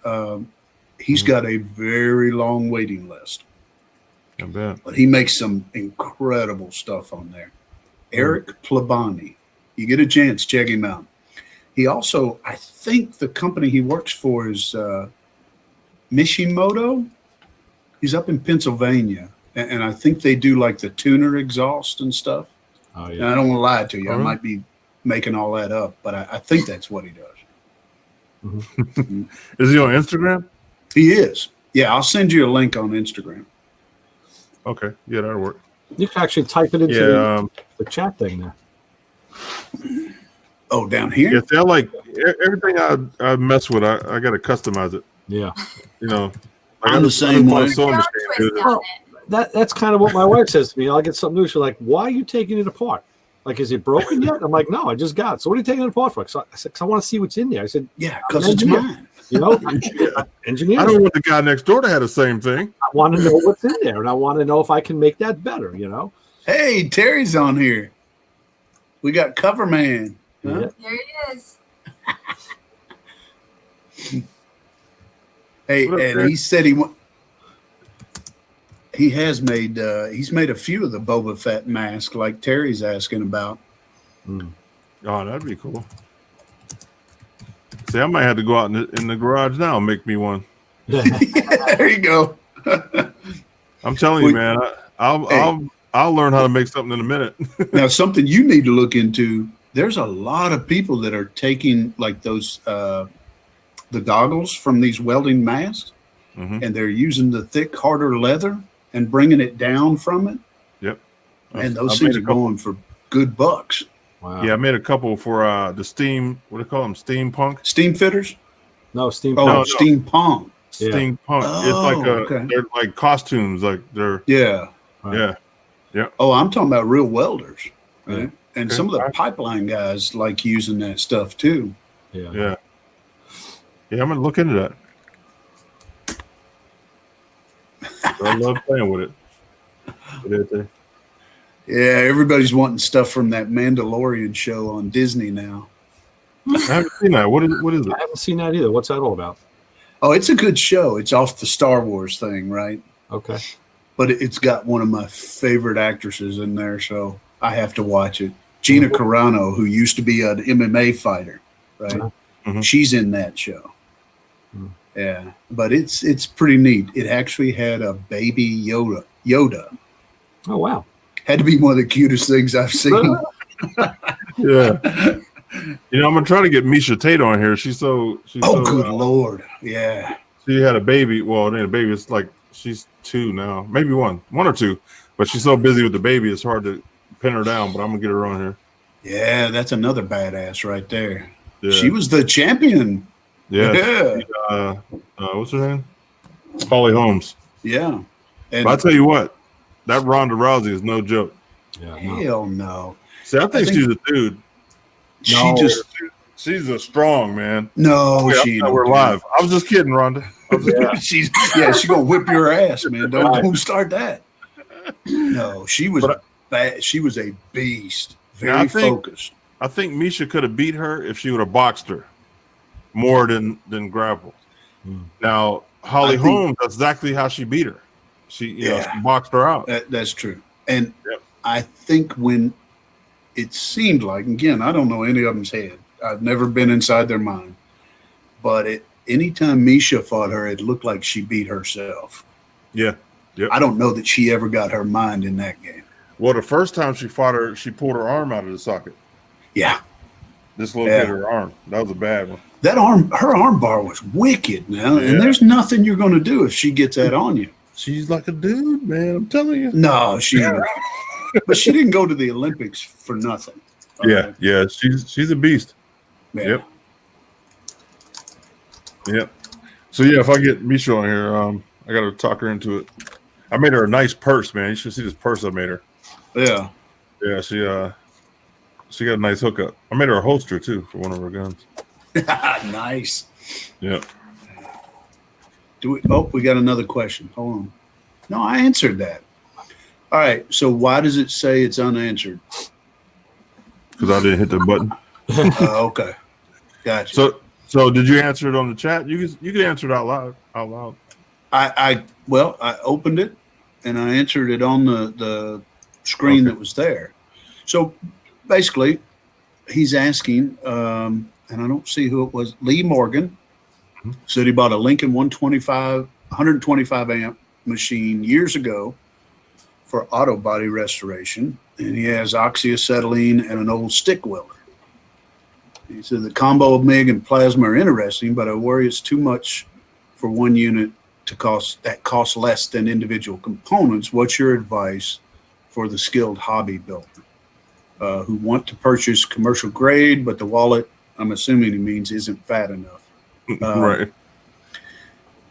He's got a very long waiting list. I bet. But he makes some incredible stuff on there. Eric Plabani. You get a chance, check him out. He also, I think the company he works for is Mishimoto. He's up in Pennsylvania. And I think they do like the tuner exhaust and stuff. Oh, And yeah. I don't want to lie to you. Oh, I might be making all that up, but I think that's what he does. Is he on Instagram? He is. Yeah, I'll send you a link on Instagram. Okay, yeah, that'll work. You can actually type it into the chat thing there. Oh, down here? Yeah, see, I like everything I mess with. I got to customize it. Yeah. You know, I'm the same way. Put your own twist on it. That's kind of what my wife says to me. I'll get something new. She's like, why are you taking it apart? Like, is it broken yet? I'm like, no, I just got it. So what are you taking it apart for? So I said, 'cause I want to see what's in there. I said, Yeah, because it's mine. you know, engineer. I don't want the guy next door to have the same thing. I want to know what's in there, and I want to know if I can make that better, you know? Hey, Terry's on here. We got Cover Man. Huh? Yeah. There it is. Hey, What up, and Terry? he said he has made he's made a few of the Boba Fett masks like Terry's asking about. Oh, that'd be cool. See, I might have to go out in the garage now and make me one. There you go. I'm telling you, man. I'll learn how to make something in a minute. Now, something you need to look into. There's a lot of people that are taking like those the goggles from these welding masks, and they're using the thick, harder leather and bringing it down from it. Yep. And those things are going for good bucks. Wow. Yeah, I made a couple for the steam. What do they call them? Steampunk. Steam fitters? No, steam. Oh, No. steampunk. Yeah. Steampunk. Oh, It's like okay. they're like costumes. Like they're Yeah. Right. yeah. Oh, I'm talking about real welders. Right? Yeah. And Okay. some of the pipeline guys like using that stuff too. Yeah. Yeah. Yeah, I'm gonna look into that. I love playing with it. What is it? Yeah, everybody's wanting stuff from that Mandalorian show on Disney now. I haven't seen that. What is it? I haven't seen that either. What's that all about? Oh, it's a good show. It's off the Star Wars thing, right? Okay. But it's got one of my favorite actresses in there, so I have to watch it. Gina Carano, who used to be an MMA fighter, right? Mhm. She's in that show. Yeah, but it's pretty neat. It actually had a baby Yoda. Oh, wow. Had to be one of the cutest things I've seen. Yeah. You know, I'm gonna try to get Misha Tate on here. She's Oh, good Lord. Yeah. She had a baby. Well, it ain't a baby. It's like she's 2 now, maybe one or two. But she's so busy with the baby, it's hard to pin her down. But I'm gonna get her on here. Yeah, that's another badass right there. Yeah. She was the champion. Yeah. What's her name? Holly Holmes. Yeah. And But I tell you what, that Ronda Rousey is no joke. Yeah. No. hell no. See, I think she's a dude. She just She's a strong man. no, Yeah, she we're live. I was just kidding, Rhonda. she's gonna whip your ass, man. Don't start that. No, she was bad. She was a beast. Very focused. I think Misha could have beat her if she would have boxed her more than grapple. Now Holly Holmes, that's exactly how she beat her. She she boxed her out. That's true. And I think when it seemed like, again, I don't know any of them's head. I've never been inside their mind, but anytime Misha fought her, it looked like she beat herself. Yeah. Yep. I don't know that she ever got her mind in that game. Well, the first time she fought her, she pulled her arm out of the socket. Yeah. Dislocated her arm. That was a bad one. Her arm bar was wicked now, Yeah. and there's nothing you're going to do if she gets that on you. She's like a dude, man. I'm telling you. No, but she didn't go to the Olympics for nothing. Yeah. She's a beast. Yeah. Yep. So yeah, if I get Misha on here, I got to talk her into it. I made her a nice purse, man. You should see this purse I made her. Yeah. Yeah, she got a nice hookup. I made her a holster too for one of her guns. Nice. Yeah. We got another question. Hold on. No, I answered that. All right. So why does it say it's unanswered? Because I didn't hit the button. Okay. Gotcha. So did you answer it on the chat? You can answer it out loud. I opened it and I answered it on the screen that was there. So basically, he's asking, and I don't see who it was. Lee Morgan said he bought a Lincoln 125 amp machine years ago for auto body restoration, and he has oxyacetylene and an old stick welder. He said the combo of MIG and plasma are interesting, but I worry it's too much for one unit that costs less than individual components. What's your advice for the skilled hobby builder who want to purchase commercial grade, but the wallet, I'm assuming he means, isn't fat enough? Right.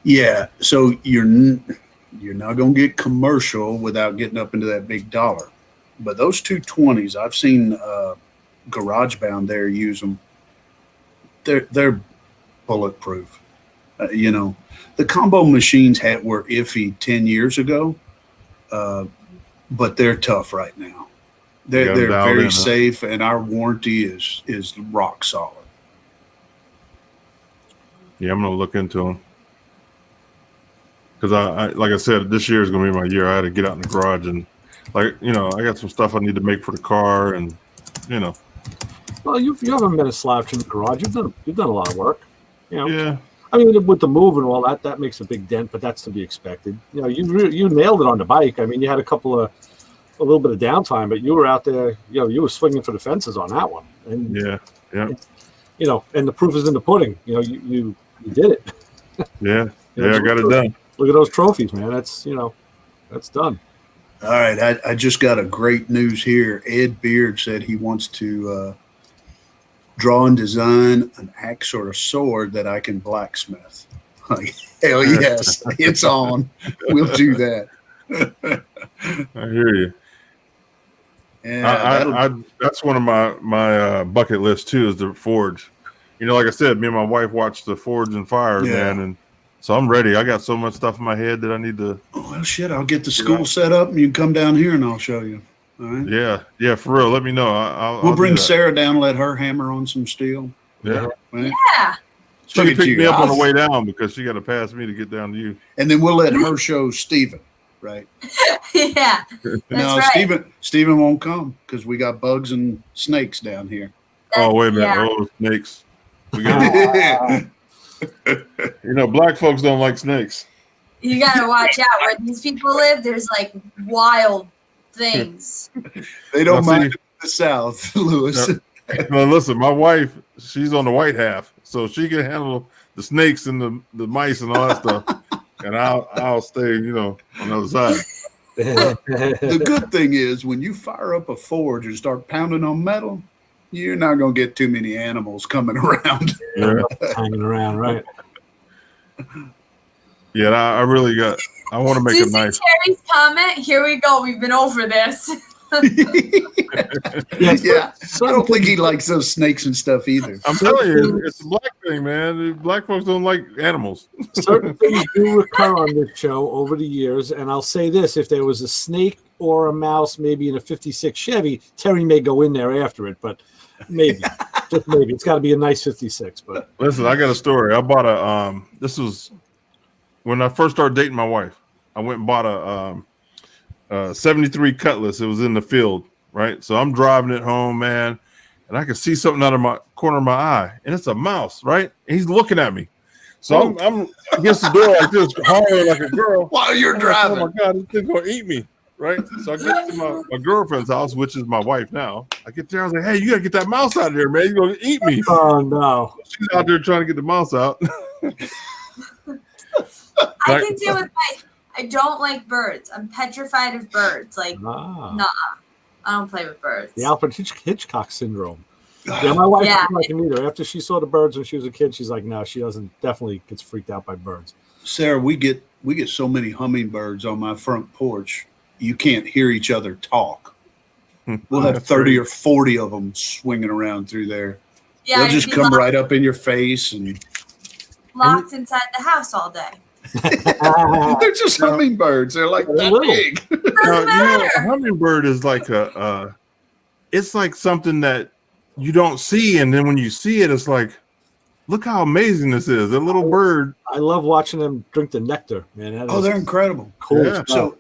Yeah. So you're not going to get commercial without getting up into that big dollar. But those 220s, I've seen GarageBound there use them. They're bulletproof. The combo machines were iffy 10 years ago, but they're tough right now. They're very safe, and our warranty is rock solid. Yeah, I'm gonna look into them because I like I said, this year is gonna be my year. I had to get out in the garage and I got some stuff I need to make for the car, and Well, you haven't been a slouch in the garage. You've done a lot of work. Yeah. I mean, with the move and all that makes a big dent, but that's to be expected. You nailed it on the bike. I mean, you had a little bit of downtime, but you were out there. You were swinging for the fences on that one. And yeah. And the proof is in the pudding. You did it. Yeah. I got it done. Look at those trophies, man. That's done. All right, I just got a great news here. Ed Beard said he wants to draw and design an axe or a sword that I can blacksmith. Hell yes, it's on. We'll do that. I hear you. Yeah, that's one of my bucket list too, is the forge. Like I said, me and my wife watched the Forge and Fire, man, and so I'm ready. I got so much stuff in my head that I need to. Oh, well, shit! I'll get the school set up, and you can come down here, and I'll show you. All right. Yeah, for real. Let me know. We'll bring Sarah down, let her hammer on some steel. Yeah. Right? Yeah. She can pick me up on the way down because she got to pass me to get down to you. And then we'll let her show Steven, right? Yeah. No, right. Steven won't come because we got bugs and snakes down here. Oh, wait a minute. Yeah. Oh, snakes. We got black folks don't like snakes. You gotta watch out where these people live. There's like wild things. They don't mind the South, Lewis. No, listen, my wife, she's on the white half, so she can handle the snakes and the mice and all that stuff, and I'll stay, on the other side. The good thing is when you fire up a forge and start pounding on metal, you're not going to get too many animals coming around. Hanging around, right? Yeah, I want to make a nice. Terry's comment. Here we go. We've been over this. Yeah, I don't think he likes those snakes and stuff either. I'm telling you, it's a black thing, man. Black folks don't like animals. Certain things do recur on this show over the years, and I'll say this: if there was a snake or a mouse, maybe in a '56 Chevy, Terry may go in there after it, but maybe, just maybe, it's got to be a nice '56. But listen, I got a story. I bought this was when I first started dating my wife. I went and bought a 73 Cutlass. It was in the field, right? So I'm driving it home, man, and I can see something out of my corner of my eye, and it's a mouse, right? And he's looking at me. So I'm against the door like this, hollering like a girl while you're I'm driving. like, oh my God, this thing's gonna eat me, right? So I get to my girlfriend's house, which is my wife now. I get there, I was like, hey, you gotta get that mouse out of there, man. You're gonna eat me. Oh no. She's out there trying to get the mouse out. I can deal with mice. I don't like birds. I'm petrified of birds. Like, nah, I don't play with birds. The Alfred Hitchcock syndrome. Yeah, my wife Yeah. didn't like him either. After she saw the birds when she was a kid, she's like, no, she doesn't. Definitely gets freaked out by birds. Sarah, we get so many hummingbirds on my front porch. You can't hear each other talk. We'll have 30 or 40 of them swinging around through there. Yeah, They'll I'd just be come locked, right up in your face, and locked inside the house all day. they're just hummingbirds. They're like that big. Now, Doesn't matter. a hummingbird is like it's like something that you don't see, and then when you see it, it's like, look how amazing this is. A little bird. I love watching them drink the nectar, man. That Oh, is they're incredible. cool. Yeah. stuff. So,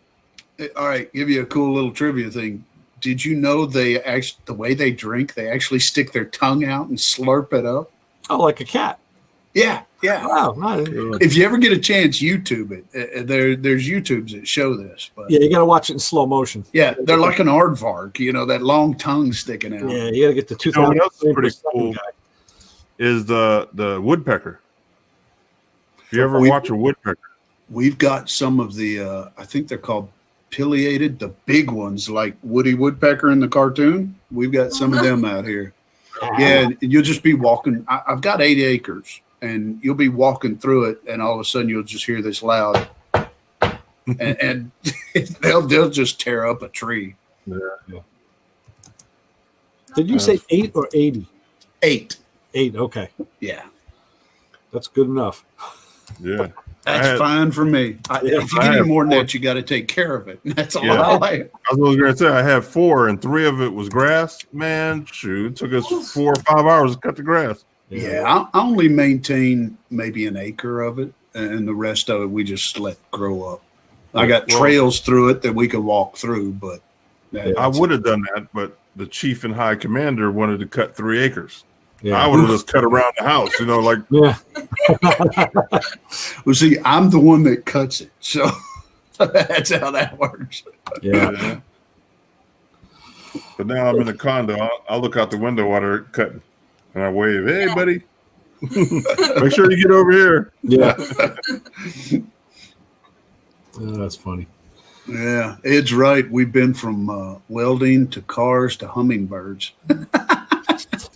all right, give you a cool little trivia thing. Did you know the way they drink, they actually stick their tongue out and slurp it up? Oh, like a cat. Yeah. Wow. I didn't- If you ever get a chance, YouTube it. There's YouTubes that show this. But Yeah, you got to watch it in slow motion. yeah, they're like an aardvark, that long tongue sticking out. Yeah, you got to get the You know what 2000 else is frames per pretty second cool? guy. Is the woodpecker. If you ever We've- watch a woodpecker, We've got some of the, I think they're called pileated, the big ones like Woody Woodpecker in the cartoon. We've got some of them out here. Yeah, and you'll just be walking. I've got 8 acres, and you'll be walking through it, and all of a sudden you'll just hear this loud, and they'll just tear up a tree. Did you say 8 or 80? 8. 8. Okay, Yeah, that's good enough. yeah. that's fine for me. If you I get any have more than 4. that, you got to take care of it. That's all. Yeah. I I was gonna say I have 4, and 3 of it was grass. Man, shoot, it took us 4 or 5 hours to cut the grass. Yeah, I only maintain maybe an acre of it, and the rest of it we just let grow up. I got trails through it that we could walk through, but I would have done that, but the chief and high commander wanted to cut 3 acres. Yeah. I would have just cut around the house, like Yeah. Well, see, I'm the one that cuts it, so that's how that works. Yeah. But now I'm in a condo. I'll look out the window while they're cutting, and I wave, "Hey, buddy, make sure you get over here." Yeah. Oh, that's funny. Yeah, Ed's right. We've been from welding to cars to hummingbirds.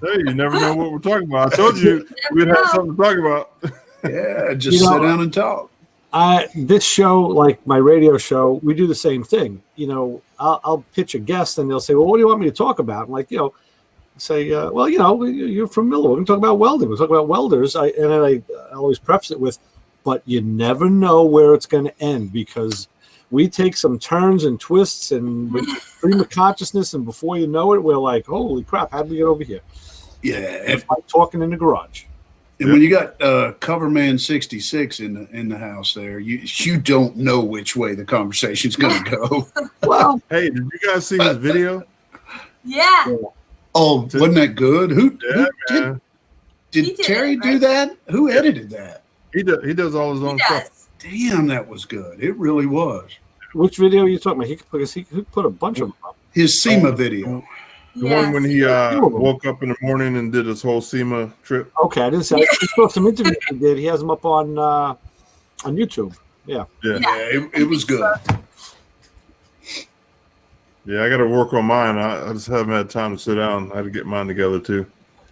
Hey, you never know what we're talking about. I told you we'd have something to talk about. Yeah, just sit down and talk. This show, like my radio show, we do the same thing. I'll pitch a guest and they'll say, well, what do you want me to talk about? I'm like, say, well, you're from Miller. We're going to talk about welding. We're talking about welders. And then I always preface it with, but you never know where it's going to end because we take some turns and twists and stream of consciousness. And before you know it, we're like, holy crap, how did we get over here? Yeah, It's like talking in the garage. and when you got Coverman 66 in the house there, you don't know which way the conversation's going to go. Well, Hey, did you guys see his video? Yeah. Oh, wasn't that good? Who Man. did He did Terry it, do right? that? Who edited that? He does all his own He stuff. does. Damn, that was good. It really was. which video are you talking about? He could put a bunch of them up. His SEMA video. The one when he Two of them. woke up in the morning and did his whole SEMA trip. Okay, I didn't say. I saw some interviews he did. He has them up on YouTube. Yeah. Yeah, It was good. yeah. I got to work on mine. I just haven't had time to sit down. I had to get mine together too.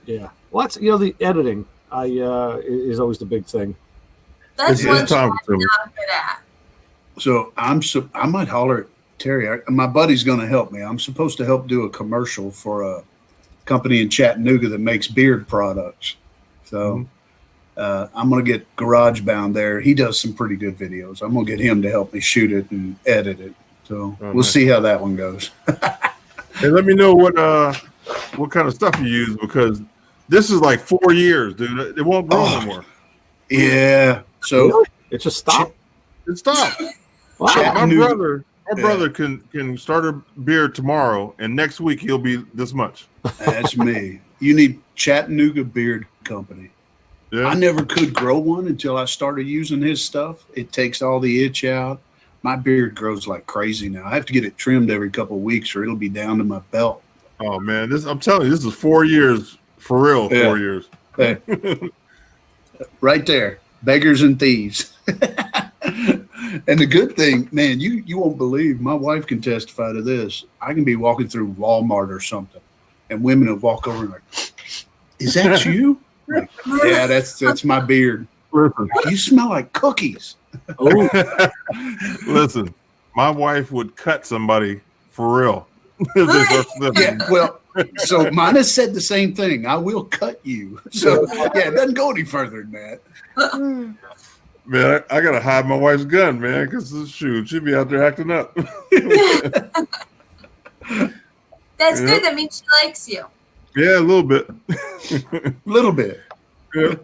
Yeah. Well, that's the editing. Is always the big thing. That's It's one time thing I'm consuming. not good at. So I might holler at Terry. My buddy's going to help me. I'm supposed to help do a commercial for a company in Chattanooga that makes beard products. So I'm going to get GarageBound there. He does some pretty good videos. I'm going to get him to help me shoot it and edit it. So we'll nice. see how that one goes. Hey, let me know what kind of stuff you use because this is like 4 years, dude. It won't grow no more. Yeah. So Really? It just stopped. It stopped. Wow. Chattanooga. My brother can start a beard tomorrow, and next week he'll be this much. that's me. You need Chattanooga Beard Company. Yeah. I never could grow one until I started using his stuff. It takes all the itch out. My beard grows like crazy now. I have to get it trimmed every couple of weeks or it'll be down to my belt. Oh man, I'm telling you, this is 4 years for real. Yeah. 4 years. Hey, right there, beggars and thieves. And the good thing, man, you won't believe, my wife can testify to this. I can be walking through Walmart or something, and women will walk over and like, "Is that you?" Like, yeah, that's my beard. Listen, You smell like cookies. Oh, listen, my wife would cut somebody for real. If they start sniffing. Yeah, well, so mine has said the same thing. I will cut you. So yeah, it doesn't go any further than that. Man, I gotta hide my wife's gun, man, because shoot, she'd be out there acting up. That's Yeah. good. That means she likes you. Yeah, a little bit. A little bit. Yeah.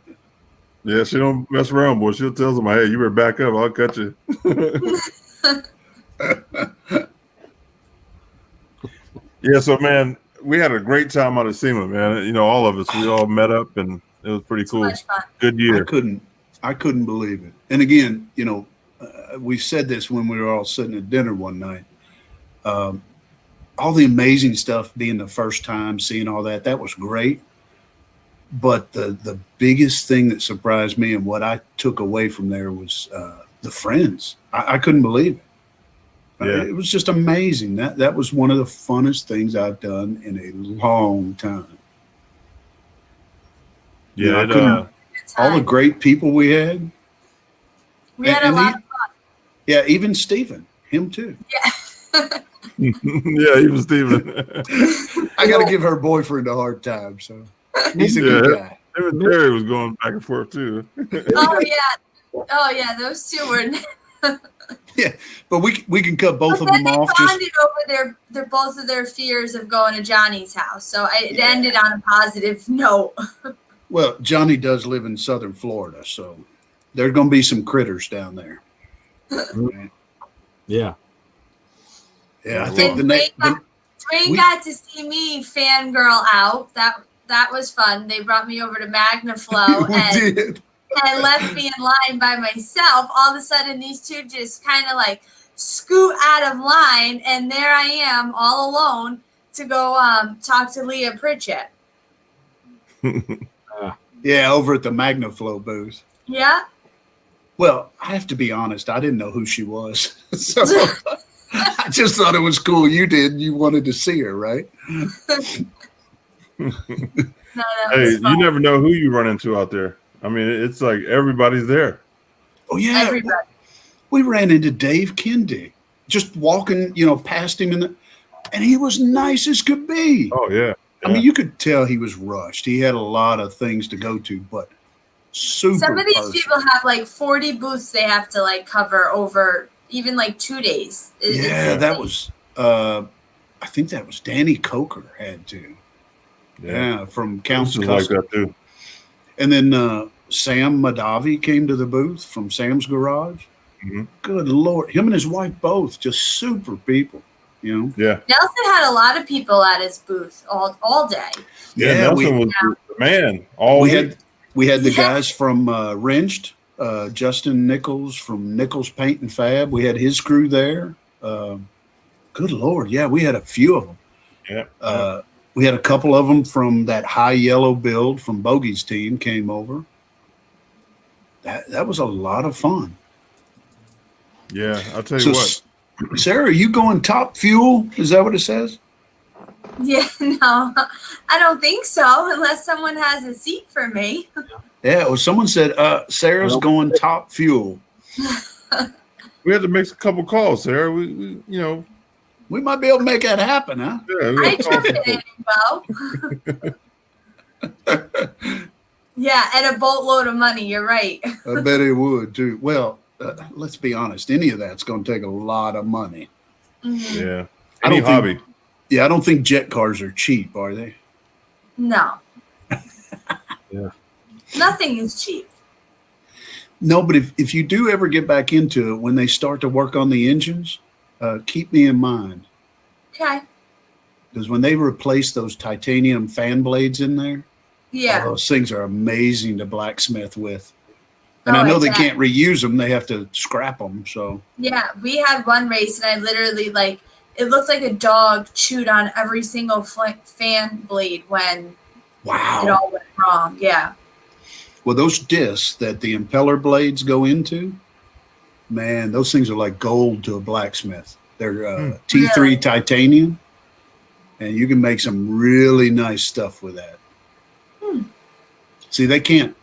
Yeah, she don't mess around, boy. She'll tell somebody, "Hey, you better back up. I'll cut you." Yeah, so man, we had a great time out of SEMA, man. You know, all of us, we all met up, and it was pretty So cool. much fun. Good year. I couldn't believe it. And again, you know, we said this when we were all sitting at dinner one night. All the amazing stuff, being the first time, seeing all that, that was great. But the biggest thing that surprised me and what I took away from there was the friends. I couldn't believe it. Yeah. It was just amazing. That was one of the funnest things I've done in a long time. Yeah, I it, couldn't- Good All the time. great people we had. We had a and lot he- of fun. Yeah, even Stephen, him too. yeah, even Steven. I got to give her boyfriend a hard time. So he's a good Yeah. guy. Even Terry was going back and forth too. Oh yeah, those two were. But we can cut both But of then them they off. Just bonded over their both of their fears of going to Johnny's house, so it ended on a positive note. well, Johnny does live in Southern Florida, so there's going to be some critters down there. yeah. Yeah, I think the And next. Dwayne We- got to see me fangirl out. That was fun. They brought me over to MagnaFlow we and did. left me in line by myself. All of a sudden, these two just kind of like scoot out of line, and there I am all alone to go talk to Leah Pritchett. Yeah, over at the MagnaFlow booth. Yeah. Well, I have to be honest. I didn't know who she was, so I just thought it was cool. You did. You wanted to see her, right? No, that Hey, was you fun. never know who you run into out there. I mean, it's like everybody's there. Oh yeah, Everybody. we ran into Dave Kindig, just walking, past him and he was nice as could be. Oh yeah. I mean, you could tell he was rushed. He had a lot of things to go to, but super. Some of these person. people have like 40 booths they have to like cover over even like 2 days. Yeah, that was. I think that was Danny Coker had to. Yeah, from Counts This is like Custom. that too. And then Sam Madavi came to the booth from Sam's Garage. Mhm. Good Lord. Him and his wife both just super people, Yeah. Nelson had a lot of people at his booth all day. Yeah, Nelson was the man. We had the Yeah. guys from Wrenched, Justin Nichols from Nichols Paint and Fab. We had his crew there. Good Lord. Yeah, we had a few of them. Yeah. We had a couple of them from that high yellow build from Bogey's team came over. That was a lot of fun. Yeah, I'll tell you what. Sarah, are you going top fuel? Is that what it says? Yeah, no, I don't think so, unless someone has a seat for me. Yeah, well, someone said Sarah's going top fuel. We had to make a couple calls, Sarah. We We might be able to make that happen, huh? yeah, we I gotta call took it in, Bo. Yeah, and a boatload of money. You're right. I bet it would too. Well, let's be honest. Any of that's going to take a lot of money. Mhm. Yeah. I Any don't think- hobby. Yeah, I don't think jet cars are cheap, are they? No. Yeah. Nothing is cheap. No, but if you do ever get back into it, when they start to work on the engines, keep me in mind. Okay. Because when they replace those titanium fan blades in there, Yeah. Those things are amazing to blacksmith with. And Oh, I know I they bet. can't reuse them. They have to scrap them. So Yeah, we had one race, and I literally it looked like a dog chewed on every single fan blade when it wow. all went wrong. Yeah. Well, those discs that the impeller blades go into, man, those things are like gold to a blacksmith. They're T3 Really? titanium, and you can make some really nice stuff with that. See, they can't.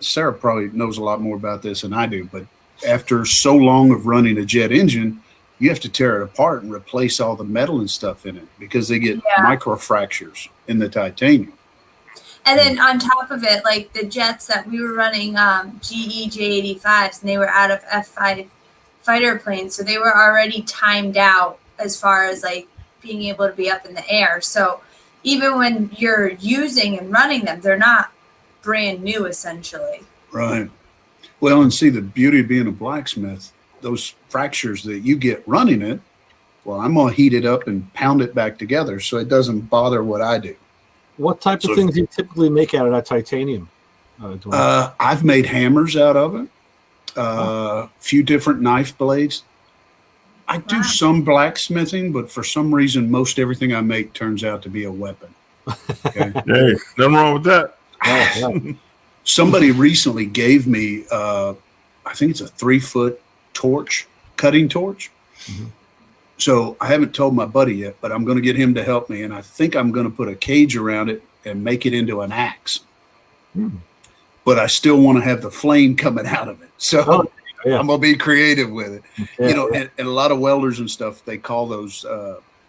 Sarah probably knows a lot more about this than I do, but after so long of running a jet engine, you have to tear it apart and replace all the metal and stuff in it because they get microfractures in the titanium. And then on top of it, like the jets that we were running, GE J85s, and they were out of F5 fighter planes, so they were already timed out as far as like being able to be up in the air. So even when you're using and running them, they're not brand new, essentially. Right. Well, and see, the beauty of being a blacksmith, those fractures that you get running it, well, I'm going to heat it up and pound it back together so it doesn't bother what I do. What type of things do you typically make out of that titanium? I've made hammers out of it, a few different knife blades. I do some blacksmithing, but for some reason, most everything I make turns out to be a weapon. Okay? Hey, nothing wrong with that. Somebody recently gave me, I think it's a 3-foot torch, cutting torch. Mm-hmm. So I haven't told my buddy yet, but I'm going to get him to help me. And I think I'm going to put a cage around it and make it into an axe. But I still want to have the flame coming out of it. So I'm going to be creative with it. And a lot of welders and stuff, they call those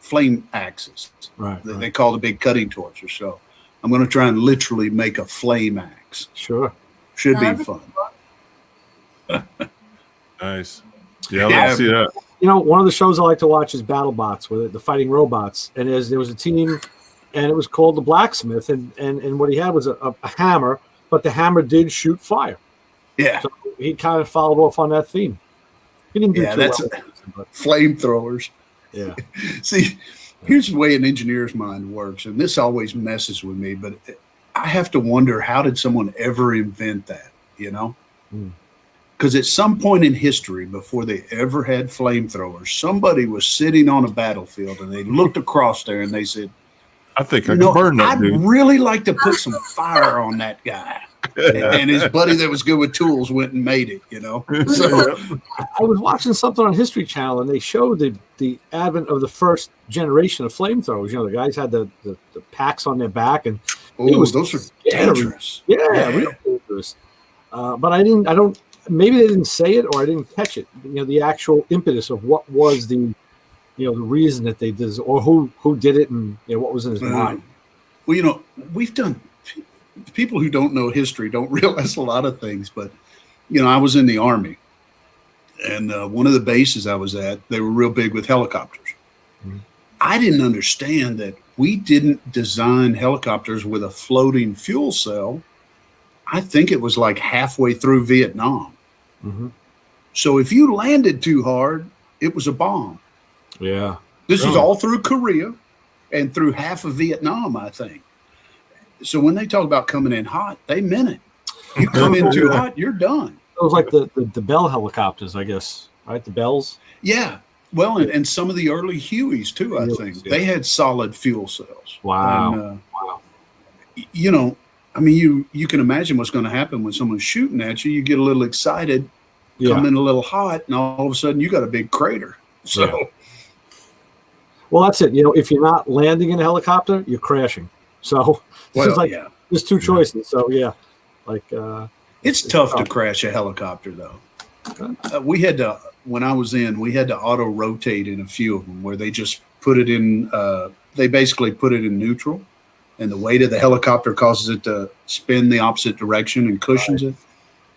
flame axes. Right. They call the big cutting torches. So I'm going to try and literally make a flame axe. Sure. Should be fun. Nice. Yeah, let's see that. You know, one of the shows I like to watch is BattleBots, with the fighting robots. And there was a team, and it was called the Blacksmith. And what he had was a hammer, but the hammer did shoot fire. Yeah. So he kind of followed off on that theme. He didn't do too that's well. flamethrowers. Yeah. See, here's the way an engineer's mind works, and this always messes with me, but I have to wonder, how did someone ever invent that, you know? Because at some point in history, before they ever had flamethrowers, somebody was sitting on a battlefield, and they looked across there, and they said, I think I can burn that I'd dude. really like to put some fire on that guy. And his buddy that was good with tools went and made it, you know? So, I was watching something on History Channel, and they showed the advent of the first generation of flamethrowers. You know, the guys had the packs on their back, and those are dangerous. Yeah, real dangerous. But maybe they didn't say it, or I didn't catch it. You know, the actual impetus of what was the reason that they did this, or who did it, and what was in his mind. Well, we've done. People who don't know history don't realize a lot of things, but I was in the Army, and one of the bases I was at, they were real big with helicopters. I didn't understand that we didn't design helicopters with a floating fuel cell. I think it was like halfway through Vietnam. So if you landed too hard, it was a bomb. Yeah. This is all through Korea and through half of Vietnam, I think. So when they talk about coming in hot, they meant it. You come in too hot, you're done. It was like the Bell helicopters, I guess, right? The Bells? Yeah. Well, and some of the early Hueys, too, I think. They had solid fuel cells. Wow. And, wow. I mean, you can imagine what's going to happen when someone's shooting at you. You get a little excited, come in a little hot, and all of a sudden you got a big crater. So, well, that's it. If you're not landing in a helicopter, you're crashing. So there's two choices. So it's tough to crash a helicopter, though. We had to, when I was we had to auto rotate in a few of them where they just put it in. They basically put it in neutral, and the weight of the helicopter causes it to spin the opposite direction and cushions it.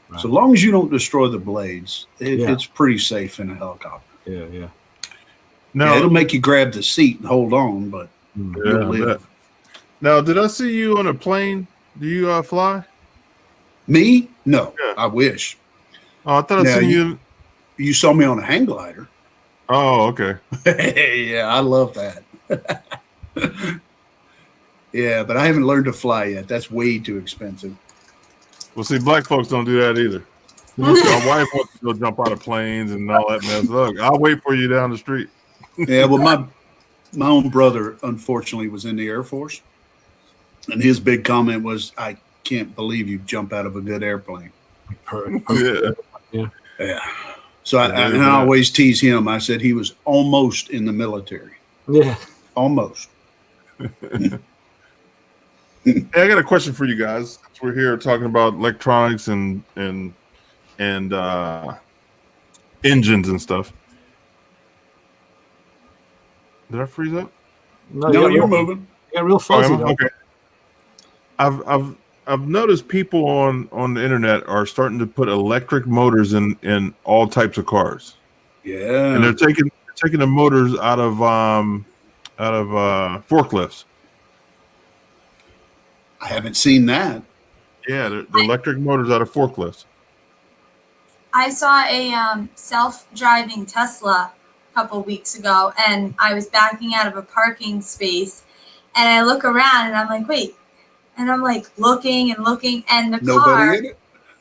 Right. So long as you don't destroy the blades, it's pretty safe in a helicopter. Yeah. No, it'll make you grab the seat and hold on, but you'll live. Now, did I see you on a plane? Do you fly? Me? No, I wish. Oh, I thought I seen you. You saw me on a hang glider. Oh, okay. Yeah, I love that. Yeah, but I haven't learned to fly yet. That's way too expensive. Well, see, black folks don't do that either. My wife wants to go jump out of planes and all that mess. Look, I'll wait for you down the street. Yeah, well, my own brother, unfortunately, was in the Air Force. And his big comment was, I can't believe you jump out of a good airplane. Yeah. Yeah. So I always tease him. I said he was almost in the military. Yeah. Almost. Hey, I got a question for you guys. We're here talking about electronics and engines and stuff. Did I freeze up? No, you're moving. You got real fuzzy. Okay. I've noticed people on the internet are starting to put electric motors in all types of cars. Yeah. And they're taking the motors out of forklifts. I haven't seen that. Yeah, the electric motors out of forklifts. I saw a self-driving Tesla a couple weeks ago, and I was backing out of a parking space, and I look around, and I'm like, wait. And I'm like looking, and the car, in it?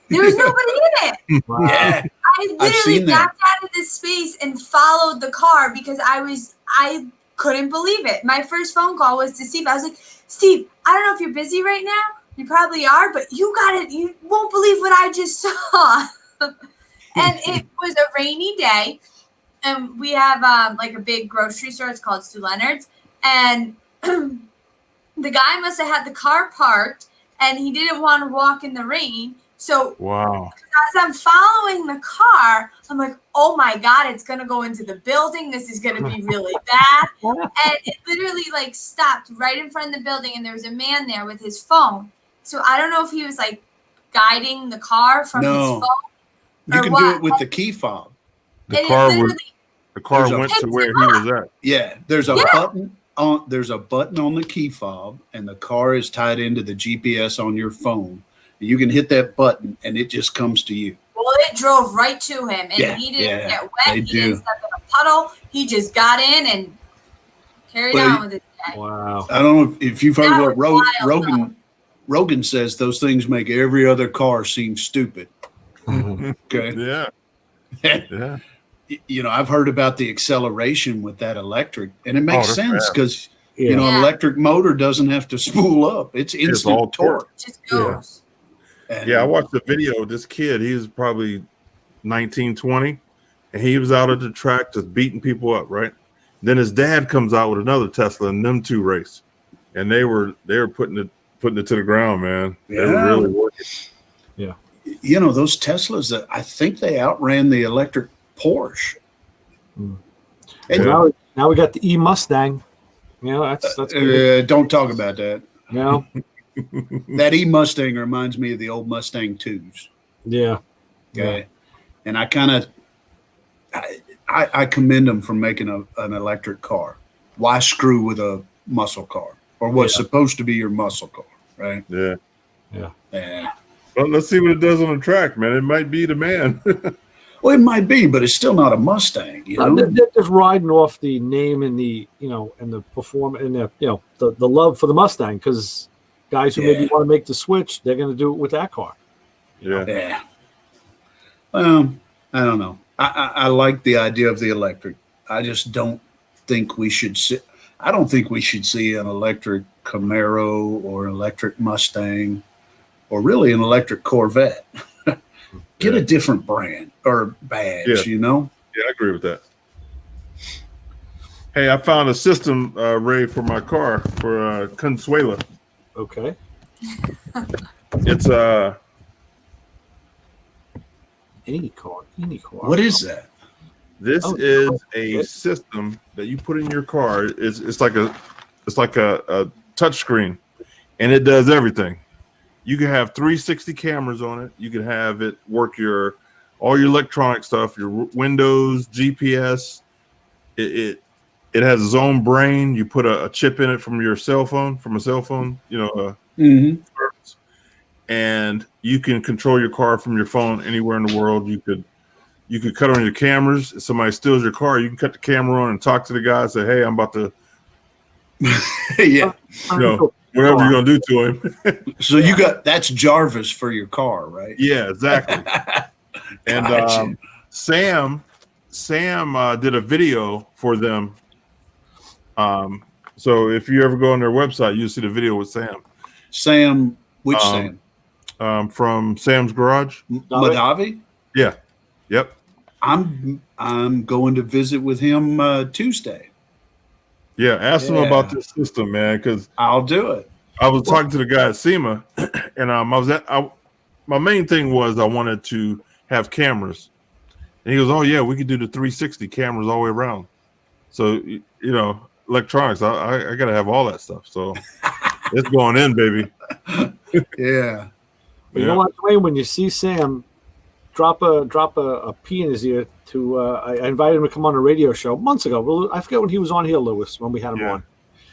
there was nobody in it. Wow. Yeah. I literally backed out of this space and followed the car because I couldn't believe it. My first phone call was to Steve. I was like, Steve, I don't know if you're busy right now. You probably are, but you won't believe what I just saw. And it was a rainy day, and we have like a big grocery store. It's called Stu Leonard's, and the guy must have had the car parked, and he didn't want to walk in the rain. So Wow. as I'm following the car, I'm like, oh my God, it's going to go into the building. This is going to be really bad. And it literally like stopped right in front of the building, and there was a man there with his phone. So I don't know if he was like guiding the car from his phone. You can do it with the key fob. The car went to where he was at. Yeah, there's a button on the key fob, and the car is tied into the GPS on your phone. You can hit that button, and it just comes to you. Well, it drove right to him, and he didn't get wet. He didn't step in a puddle. He just got in and carried on with his day. Wow. I don't know if you've heard what Rogan says. Those things make every other car seem stupid. Okay. Yeah. Yeah. You know, I've heard about the acceleration with that electric, and it makes sense because an electric motor doesn't have to spool up. It's instant torque. It just goes. Yeah, I watched the video of this kid. He was probably 19, 20, and he was out at the track just beating people up, right? Then his dad comes out with another Tesla, and them two race. And they were putting it to the ground, man. Yeah. They were really working. Yeah. You know, those Teslas, that I think they outran the electric Porsche. And now we got the E-Mustang. You know, that's good. Don't talk about that. You know? That E-Mustang reminds me of the old Mustang 2s. Yeah. Okay. Yeah. And I kind of I commend them for making an electric car. Why screw with a muscle car or what's supposed to be your muscle car, right? Yeah. Yeah. Yeah. Well, let's see what it does on the track, man. It might be the man. Well, it might be, but it's still not a Mustang. You know? They're just riding off the name and the and the performance and the love for the Mustang, because guys who maybe want to make the switch, they're going to do it with that car. Yeah. Yeah. Well, I don't know. I like the idea of the electric. I just don't think we should see. I don't think we should see an electric Camaro or an electric Mustang or really an electric Corvette. Get a different brand or badge, you know? Yeah, I agree with that. Hey, I found a system, Ray, for my car, for Consuela. Okay. It's any car. What is that? This is a system that you put in your car. It's like a touch screen, and it does everything. You can have 360 cameras on it. You can have it work all your electronic stuff, your windows, GPS. It has its own brain. You put a chip in it from a cell phone, and you can control your car from your phone anywhere in the world. You could cut on your cameras. If somebody steals your car, you can cut the camera on and talk to the guy and say, "Hey, I'm about to." whatever you're gonna do to him. So that's Jarvis for your car, right? Yeah, exactly. And Gotcha. Sam did a video for them. So if you ever go on their website, you'll see the video with Sam. Sam, which Sam? From Sam's Garage. Madavi? Yeah. Yep. I'm going to visit with him Tuesday. Yeah, ask him about this system, man, because I'll do it. I was talking to the guy at SEMA, and my main thing was I wanted to have cameras, and he goes, "Oh yeah, we could do the 360 cameras all the way around." So electronics, I got to have all that stuff. So it's going in, baby. Yeah. But you know what, Dwayne? When you see Sam, drop a pea in his ear. I invited him to come on a radio show months ago. I forget when he was on here, Lewis, when we had him on.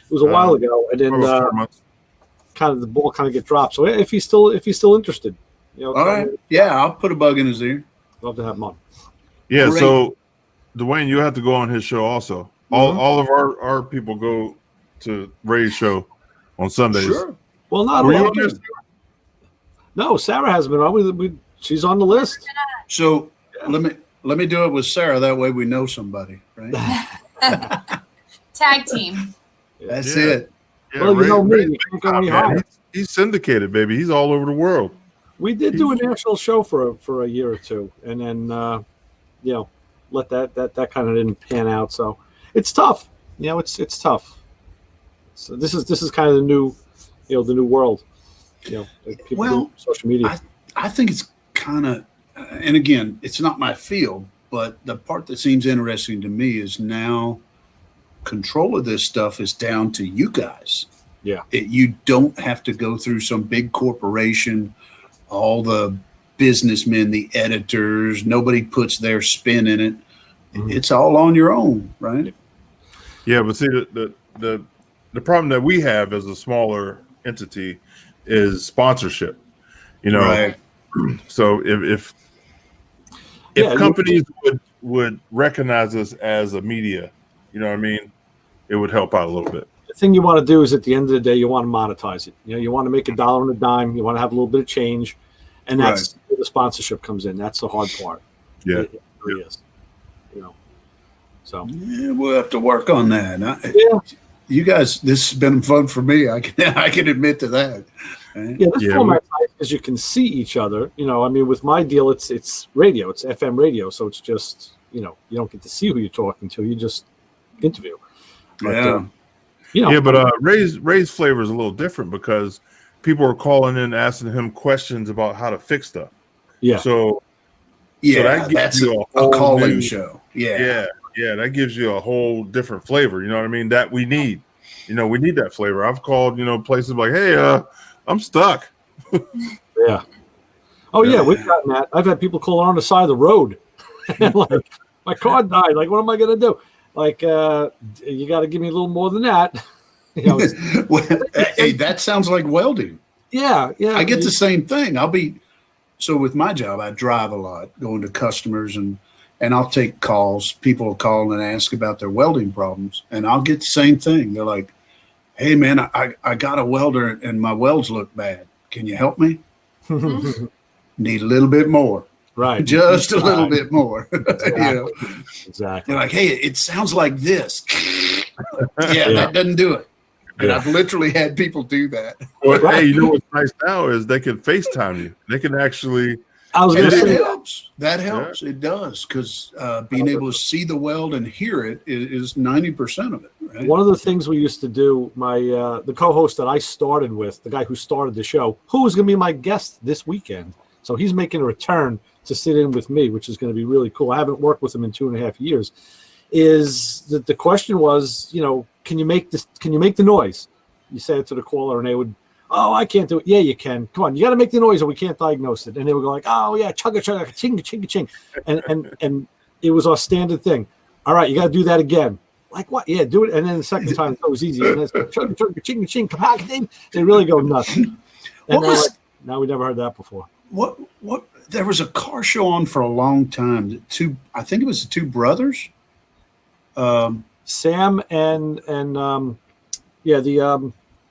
It was a while ago, and then kind of the ball kind of get dropped. So if he's still interested, all right, I'll put a bug in his ear. Love to have him on. Yeah. Great. So Dwayne, you have to go on his show also. All of our people go to Ray's show on Sundays. Sure. Well, not all. No, Sarah hasn't been on. She's on the list. So let me do it with Sarah. That way we know somebody, right? Tag team. That's it. Yeah, well, you know me. You can't go any higher. He's syndicated, baby. He's all over the world. We did do a national show for a year or two, and then let that kind of didn't pan out. So it's tough. It's tough. So this is kind of the new, the new world. People do social media. I think it's kind of, and again, it's not my field, but the part that seems interesting to me is now control of this stuff is down to you guys. Yeah. You don't have to go through some big corporation, all the businessmen, the editors, nobody puts their spin in it. Mm-hmm. It's all on your own, right? Yeah, but see, the problem that we have as a smaller entity is sponsorship. Right. So if companies would recognize us as a media, it would help out a little bit. The thing you want to do is at the end of the day, you want to monetize it. You want to make $1 on a dime. You want to have a little bit of change, and that's where the sponsorship comes in. That's the hard part. Yeah, it really is. So we'll have to work on that. You guys, this has been fun for me. I can admit to that. Right? Yeah, this format because you can see each other. With my deal, it's radio, it's FM radio, so it's just you don't get to see who you're talking to. You just interview. But, but Ray's flavor is a little different because people are calling in asking him questions about how to fix stuff. Yeah. So that's a call-in show. Yeah, that gives you a whole different flavor. You know what I mean? That we need. We need that flavor. I've called places like, hey, I'm stuck. Yeah. Oh yeah, we've gotten that. I've had people call on the side of the road. Like, my car died. Like, what am I gonna do? Like, you got to give me a little more than that. Hey, that sounds like welding. Yeah. I get the same thing. So with my job, I drive a lot, going to customers, and I'll take calls. People will call and ask about their welding problems, and I'll get the same thing. They're like, hey, man, I got a welder, and my welds look bad. Can you help me? Need a little bit more. Right. Just a little bit more. Exactly. Exactly. They're like, hey, it sounds like this. That doesn't do it. And I've literally had people do that. Well, hey, what's nice now is they can FaceTime you. They can actually. I was going to say that helps. It does, because being able to see the weld and hear it is 90% of it. Right? One of the things we used to do, the co-host that I started with, the guy who started the show, who was going to be my guest this weekend. So he's making a return to sit in with me, which is going to be really cool. I haven't worked with him in 2.5 years. Is that the question was, can you make the noise? You say it to the caller and they would, oh, I can't do it. Yeah, you can. Come on, you got to make the noise or we can't diagnose it. And they would go like, oh yeah, chugga chugga, ching ching ching, and it was our standard thing. All right, you got to do that again. Like what? Yeah, do it. And then the second time it was easy. And it's chugga chugga, ching ching, come. They really go nuts. And now we never heard that before. What? There was a car show on for a long time. I think it was the two brothers. Sam and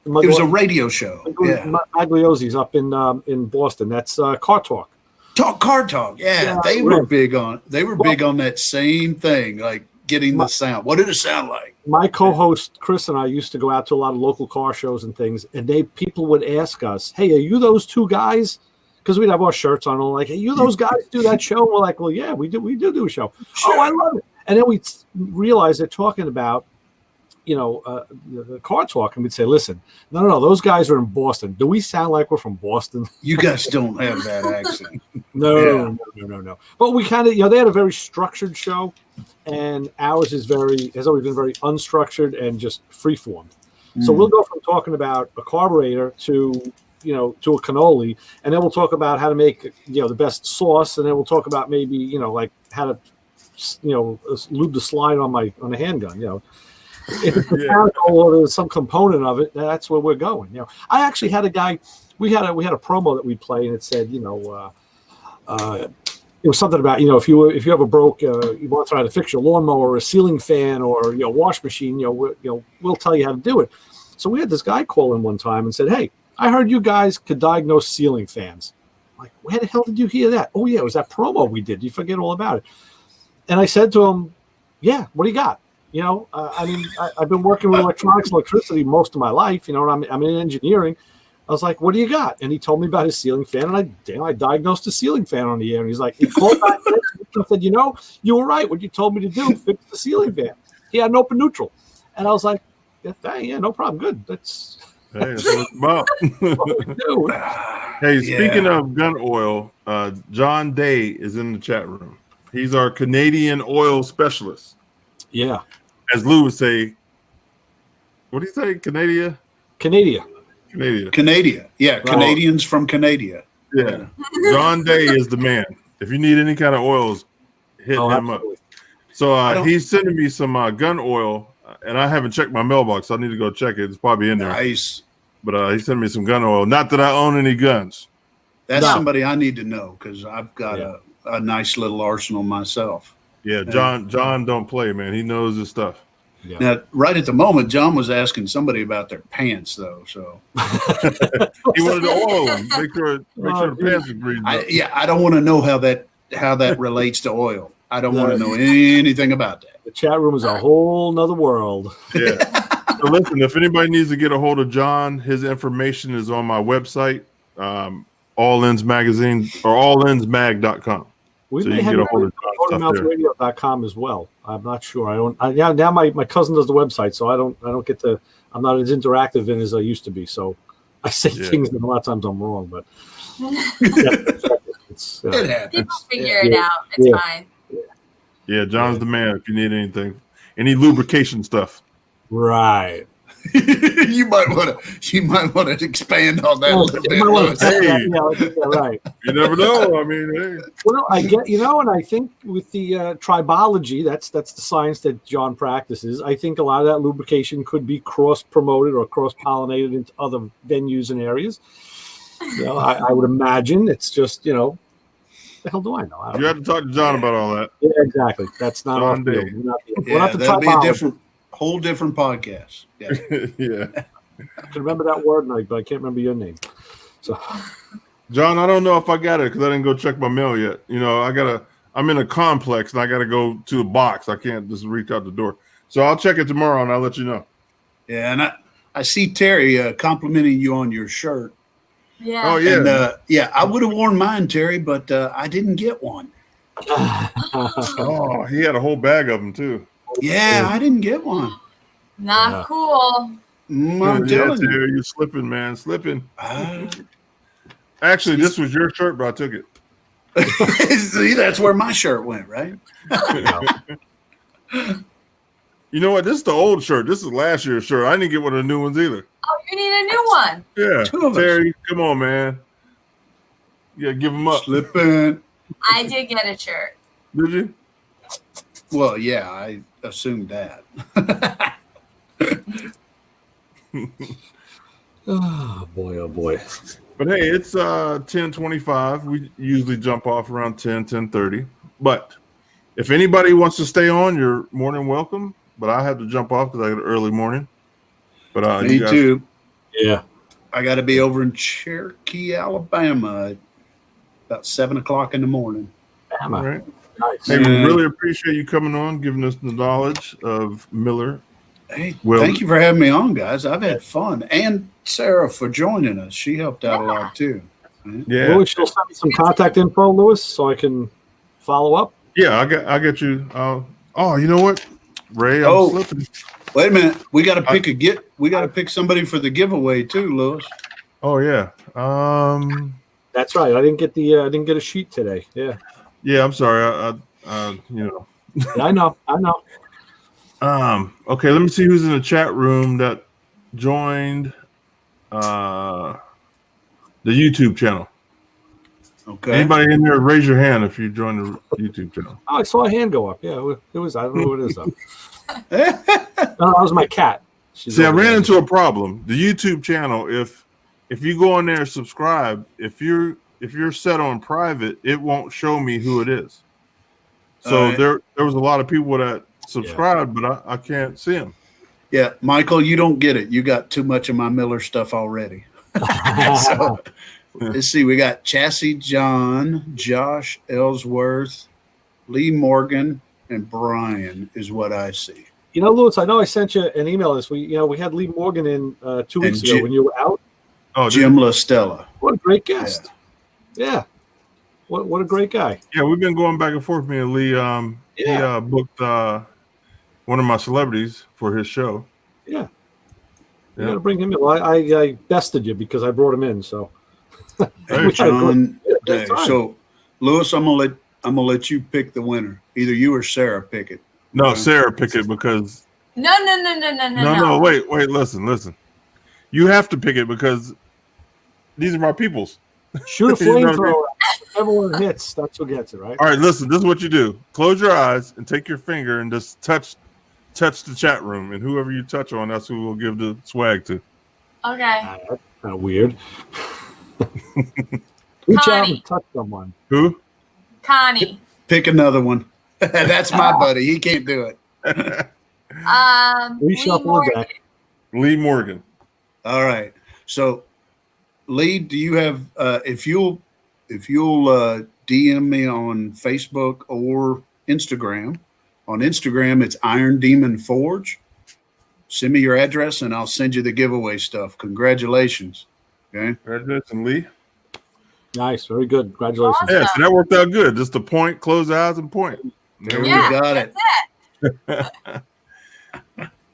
It was a radio show. Yeah. Magliozzi's up in Boston. That's Car Talk. Car Talk. Yeah, they were big on. They were big on that same thing, like getting the sound. What did it sound like? My co-host Chris and I used to go out to a lot of local car shows and things, and people would ask us, "Hey, are you those two guys?" Because we'd have our shirts on, and like, "Hey, you those guys do that show?" And we're like, "Well, yeah, we do a show." Sure. Oh, I love it. And then we realize they're talking about, the Car Talk, and we'd say, "Listen, no, those guys are in Boston. Do we sound like we're from Boston?" You guys don't have that accent. No. But we kind of, they had a very structured show, and ours has always been very unstructured and just freeform. So we'll go from talking about a carburetor to a cannoli, and then we'll talk about how to make the best sauce, and then we'll talk about maybe like how to lube the slide on a handgun. If it's mechanical or there's some component of it, that's where we're going. I actually had a guy. We had a promo that we play, and it said, it was something about if you ever broke, you want to try to fix your lawnmower or a ceiling fan or wash machine, we'll tell you how to do it. So we had this guy call in one time and said, "Hey, I heard you guys could diagnose ceiling fans." I'm like, where the hell did you hear that? Oh yeah, it was that promo we did. You forget all about it. And I said to him, "Yeah, what do you got?" I've been working with electricity most of my life, and I'm in engineering. I was like, "What do you got?" And he told me about his ceiling fan, and I diagnosed a ceiling fan on the air. And he's like, he called back and said, "You were right. What you told me to do, fix the ceiling fan." He had an open neutral. And I was like, yeah, no problem. Good. That's what it's about. what we do. Hey, speaking of gun oil, John Day is in the chat room. He's our Canadian oil specialist. Yeah. As Lou would say, what do you say? Canada. Yeah, Oh. Canadians from Canada. Yeah. John Day is the man. If you need any kind of oils, hit him absolutely. up. So he's sending me some gun oil, and I haven't checked my mailbox. So I need to go check it. It's probably in there. Nice. But he sent me some gun oil. Not that I own any guns. That's somebody I need to know because I've got a nice little arsenal myself. Yeah, John don't play, man. He knows his stuff. Yeah. Now, right at the moment, John was asking somebody about their pants, though. So he wanted to oil them. Make sure the pants are breathing. I don't want to know how that relates to oil. I don't want to know anything about that. The chat room is a whole nother world. Yeah. So listen, if anybody needs to get a hold of John, his information is on my website, All Ends Magazine or allendsmag.com. We may have motormouthradio.com as well. I'm not sure. Now my cousin does the website, so I don't get to. I'm not as interactive in as I used to be. So I say things, and a lot of times I'm wrong. But it happens. People figure it out. It's fine. Yeah, John's the man. If you need anything, any lubrication stuff, right? You might want to expand on that a little bit. Right. You never know. I mean, hey. Well, I get and I think with the tribology, that's the science that John practices. I think a lot of that lubrication could be cross promoted or cross pollinated into other venues and areas. I would imagine it's just the hell do I know? You have to talk to John about all that. Yeah, exactly. That's not our field. We're not the that'll be a whole different podcast. Yeah. Yeah. I can remember that word, but I can't remember your name. So, John, I don't know if I got it because I didn't go check my mail yet. I'm in a complex and I got to go to a box. I can't just reach out the door. So I'll check it tomorrow and I'll let you know. Yeah, and I see Terry complimenting you on your shirt. Yeah. Oh yeah. And, I would have worn mine, Terry, but I didn't get one. Oh, he had a whole bag of them too. Yeah, I didn't get one. Not cool. I'm telling you. You're slipping, man. Slipping. Actually, this was your shirt, but I took it. See, that's where my shirt went, right? You know what? This is the old shirt. This is last year's shirt. I didn't get one of the new ones either. Oh, you need a new one. Yeah. Two of us. Terry, come on, man. Yeah, give them up. Slipping. I did get a shirt. Did you? Well, yeah, I assumed that. oh boy. But hey, it's 10:25. We usually jump off around 10:30. But if anybody wants to stay on, you're more than welcome. But I have to jump off because I got an early morning. But Me too. Yeah. I got to be over in Cherokee, Alabama at about 7 o'clock in the morning. Damn All it. right. Nice. Hey, we Yeah. really appreciate you coming on, giving us the knowledge of Miller. Hey, Well- thank you for having me on, guys. I've had fun. And Sarah for joining us. She helped out a lot too. Yeah, Louis, you'll send me some contact info, Louis, so I can follow up. yeah. I get you. Oh, you know what, Ray? I'm Oh. slipping. Wait a minute. We got to pick somebody for the giveaway too, Louis. Oh yeah. That's right. I didn't get a sheet today. Yeah. Yeah. I'm sorry. You know. Yeah, I know. Okay. Let me see who's in the chat room that joined the YouTube channel. Okay. Anybody in there? Raise your hand if you joined the YouTube channel. Oh, I saw a hand go up. Yeah, it was. I don't know who it is though. No, that was my cat. She's See, I over ran there. into a problem. The YouTube channel, if you go on there and subscribe, if you're set on private, it won't show me who it is. So All right. there was a lot of people that subscribed, but I can't see them. Yeah, Michael, you don't get it. You got too much of my Miller stuff already. So let's see. We got Chassis John, Josh Ellsworth, Lee Morgan, and Brian is what I see. You know, Louis, I know I sent you an email this week. We had Lee Morgan in 2 weeks ago when you were out. Oh, Jim LaStella. What a great guest. Yeah. What a great guy. Yeah, we've been going back and forth. Me and Lee. He booked one of my celebrities for his show. Yeah. You Yeah. got to bring him in. Well, I bested you because I brought him in. So, Hey, John Day. time. So, Louis, I'm gonna let you pick the winner. Either you or Sarah pick it. No, Sarah pick it because No. no. Wait. Listen. You have to pick it because these are my peoples. shoot a flamethrower. Everyone hits. That's who gets it, right? All right, listen. This is what you do: close your eyes and take your finger and just touch the chat room, and whoever you touch on, that's who we'll give the swag to. Okay. That's kind of weird. Reach out and touch someone. Who? Connie. Pick another one. That's my buddy. He can't do it. We shuffle the deck. Lee Morgan. All right. So, Lee, do you have? If you'll DM me on Facebook or Instagram. On Instagram, it's Iron Demon Forge. Send me your address, and I'll send you the giveaway stuff. Congratulations. Okay. Congratulations, Lee. Nice. Very good. Congratulations. Awesome. Yeah, so that worked out good. Just a point, close eyes, and point. There we Yeah. go. got it. That's it.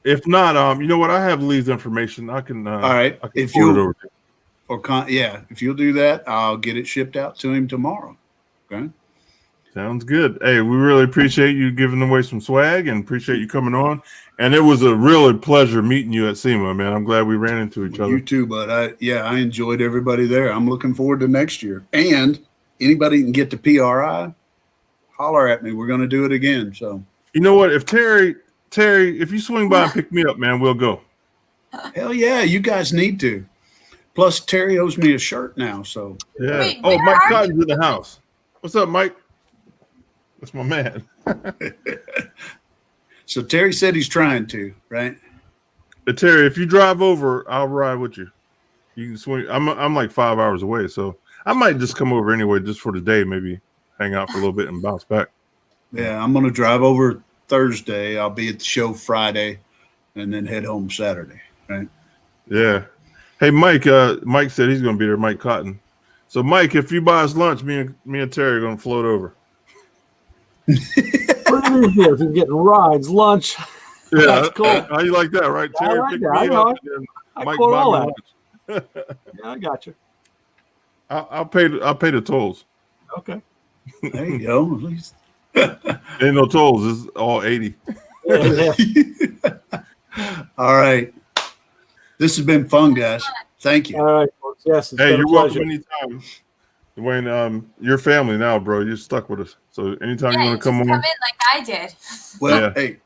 If not, you know what? I have Lee's information. I can. All right. I can If forward it you over to you. if you'll do that, I'll get it shipped out to him tomorrow. Okay. Sounds good. Hey, we really appreciate you giving away some swag and appreciate you coming on. And it was a really pleasure meeting you at SEMA, man. I'm glad we ran into each other. You too, bud. I enjoyed everybody there. I'm looking forward to next year. And anybody can get to PRI, holler at me. We're going to do it again. So, You know what? If Terry, if you swing by and pick me up, man, we'll go. hell yeah, you guys need to. Plus, Terry owes me a shirt now. So, Yeah. Wait, Oh, where Mike are Cotton's in the house. What's up, Mike? That's my man. so Terry said he's trying to, right? Terry, if you drive over, I'll ride with you. You can swing. I'm like 5 hours away, so I might just come over anyway, just for the day, maybe hang out for a little bit and bounce back. Yeah, I'm going to drive over Thursday. I'll be at the show Friday and then head home Saturday, right? Yeah. Hey, Mike. Mike said he's going to be there. Mike Cotton. So, Mike, if you buy us lunch, me and Terry are going to float over. What are you here? You're getting rides, lunch. Yeah, That's cool. How you like that, right? I Terry like picked that. me I know up, it. and then I Mike quote buy all me lunch. Yeah, I got you. I'll pay the tolls. Okay. There you go. At least. Ain't no tolls. It's all 80. Yeah. All right. This has been fun, guys. Thank you. All right, folks. Yes, it's Hey, been you're a pleasure. welcome anytime. Dwayne, your family now, bro. You're stuck with us. So anytime Yeah, you you want just to come come in on. like I did. Well, Yeah. hey,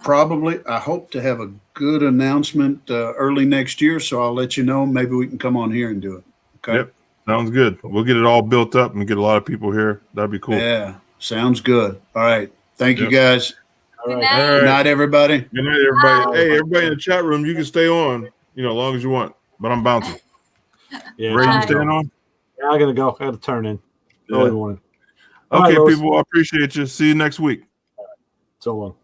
probably I hope to have a good announcement early next year, so I'll let you know. Maybe we can come on here and do it. Okay. Yep. Sounds good. We'll get it all built up and get a lot of people here. That'd be cool. Yeah. Sounds good. All right. Thank you, Yep. guys. All Good right. All Good right. night, everybody. Good night, everybody. Bye. Hey, everybody in the chat room, you can stay on, as long as you want. but I'm bouncing. Yeah, Ray, you Bye. staying on? yeah, I gotta go. I gotta turn in early morning. All Okay, right, Lois. people, I appreciate you. See you next week. So long.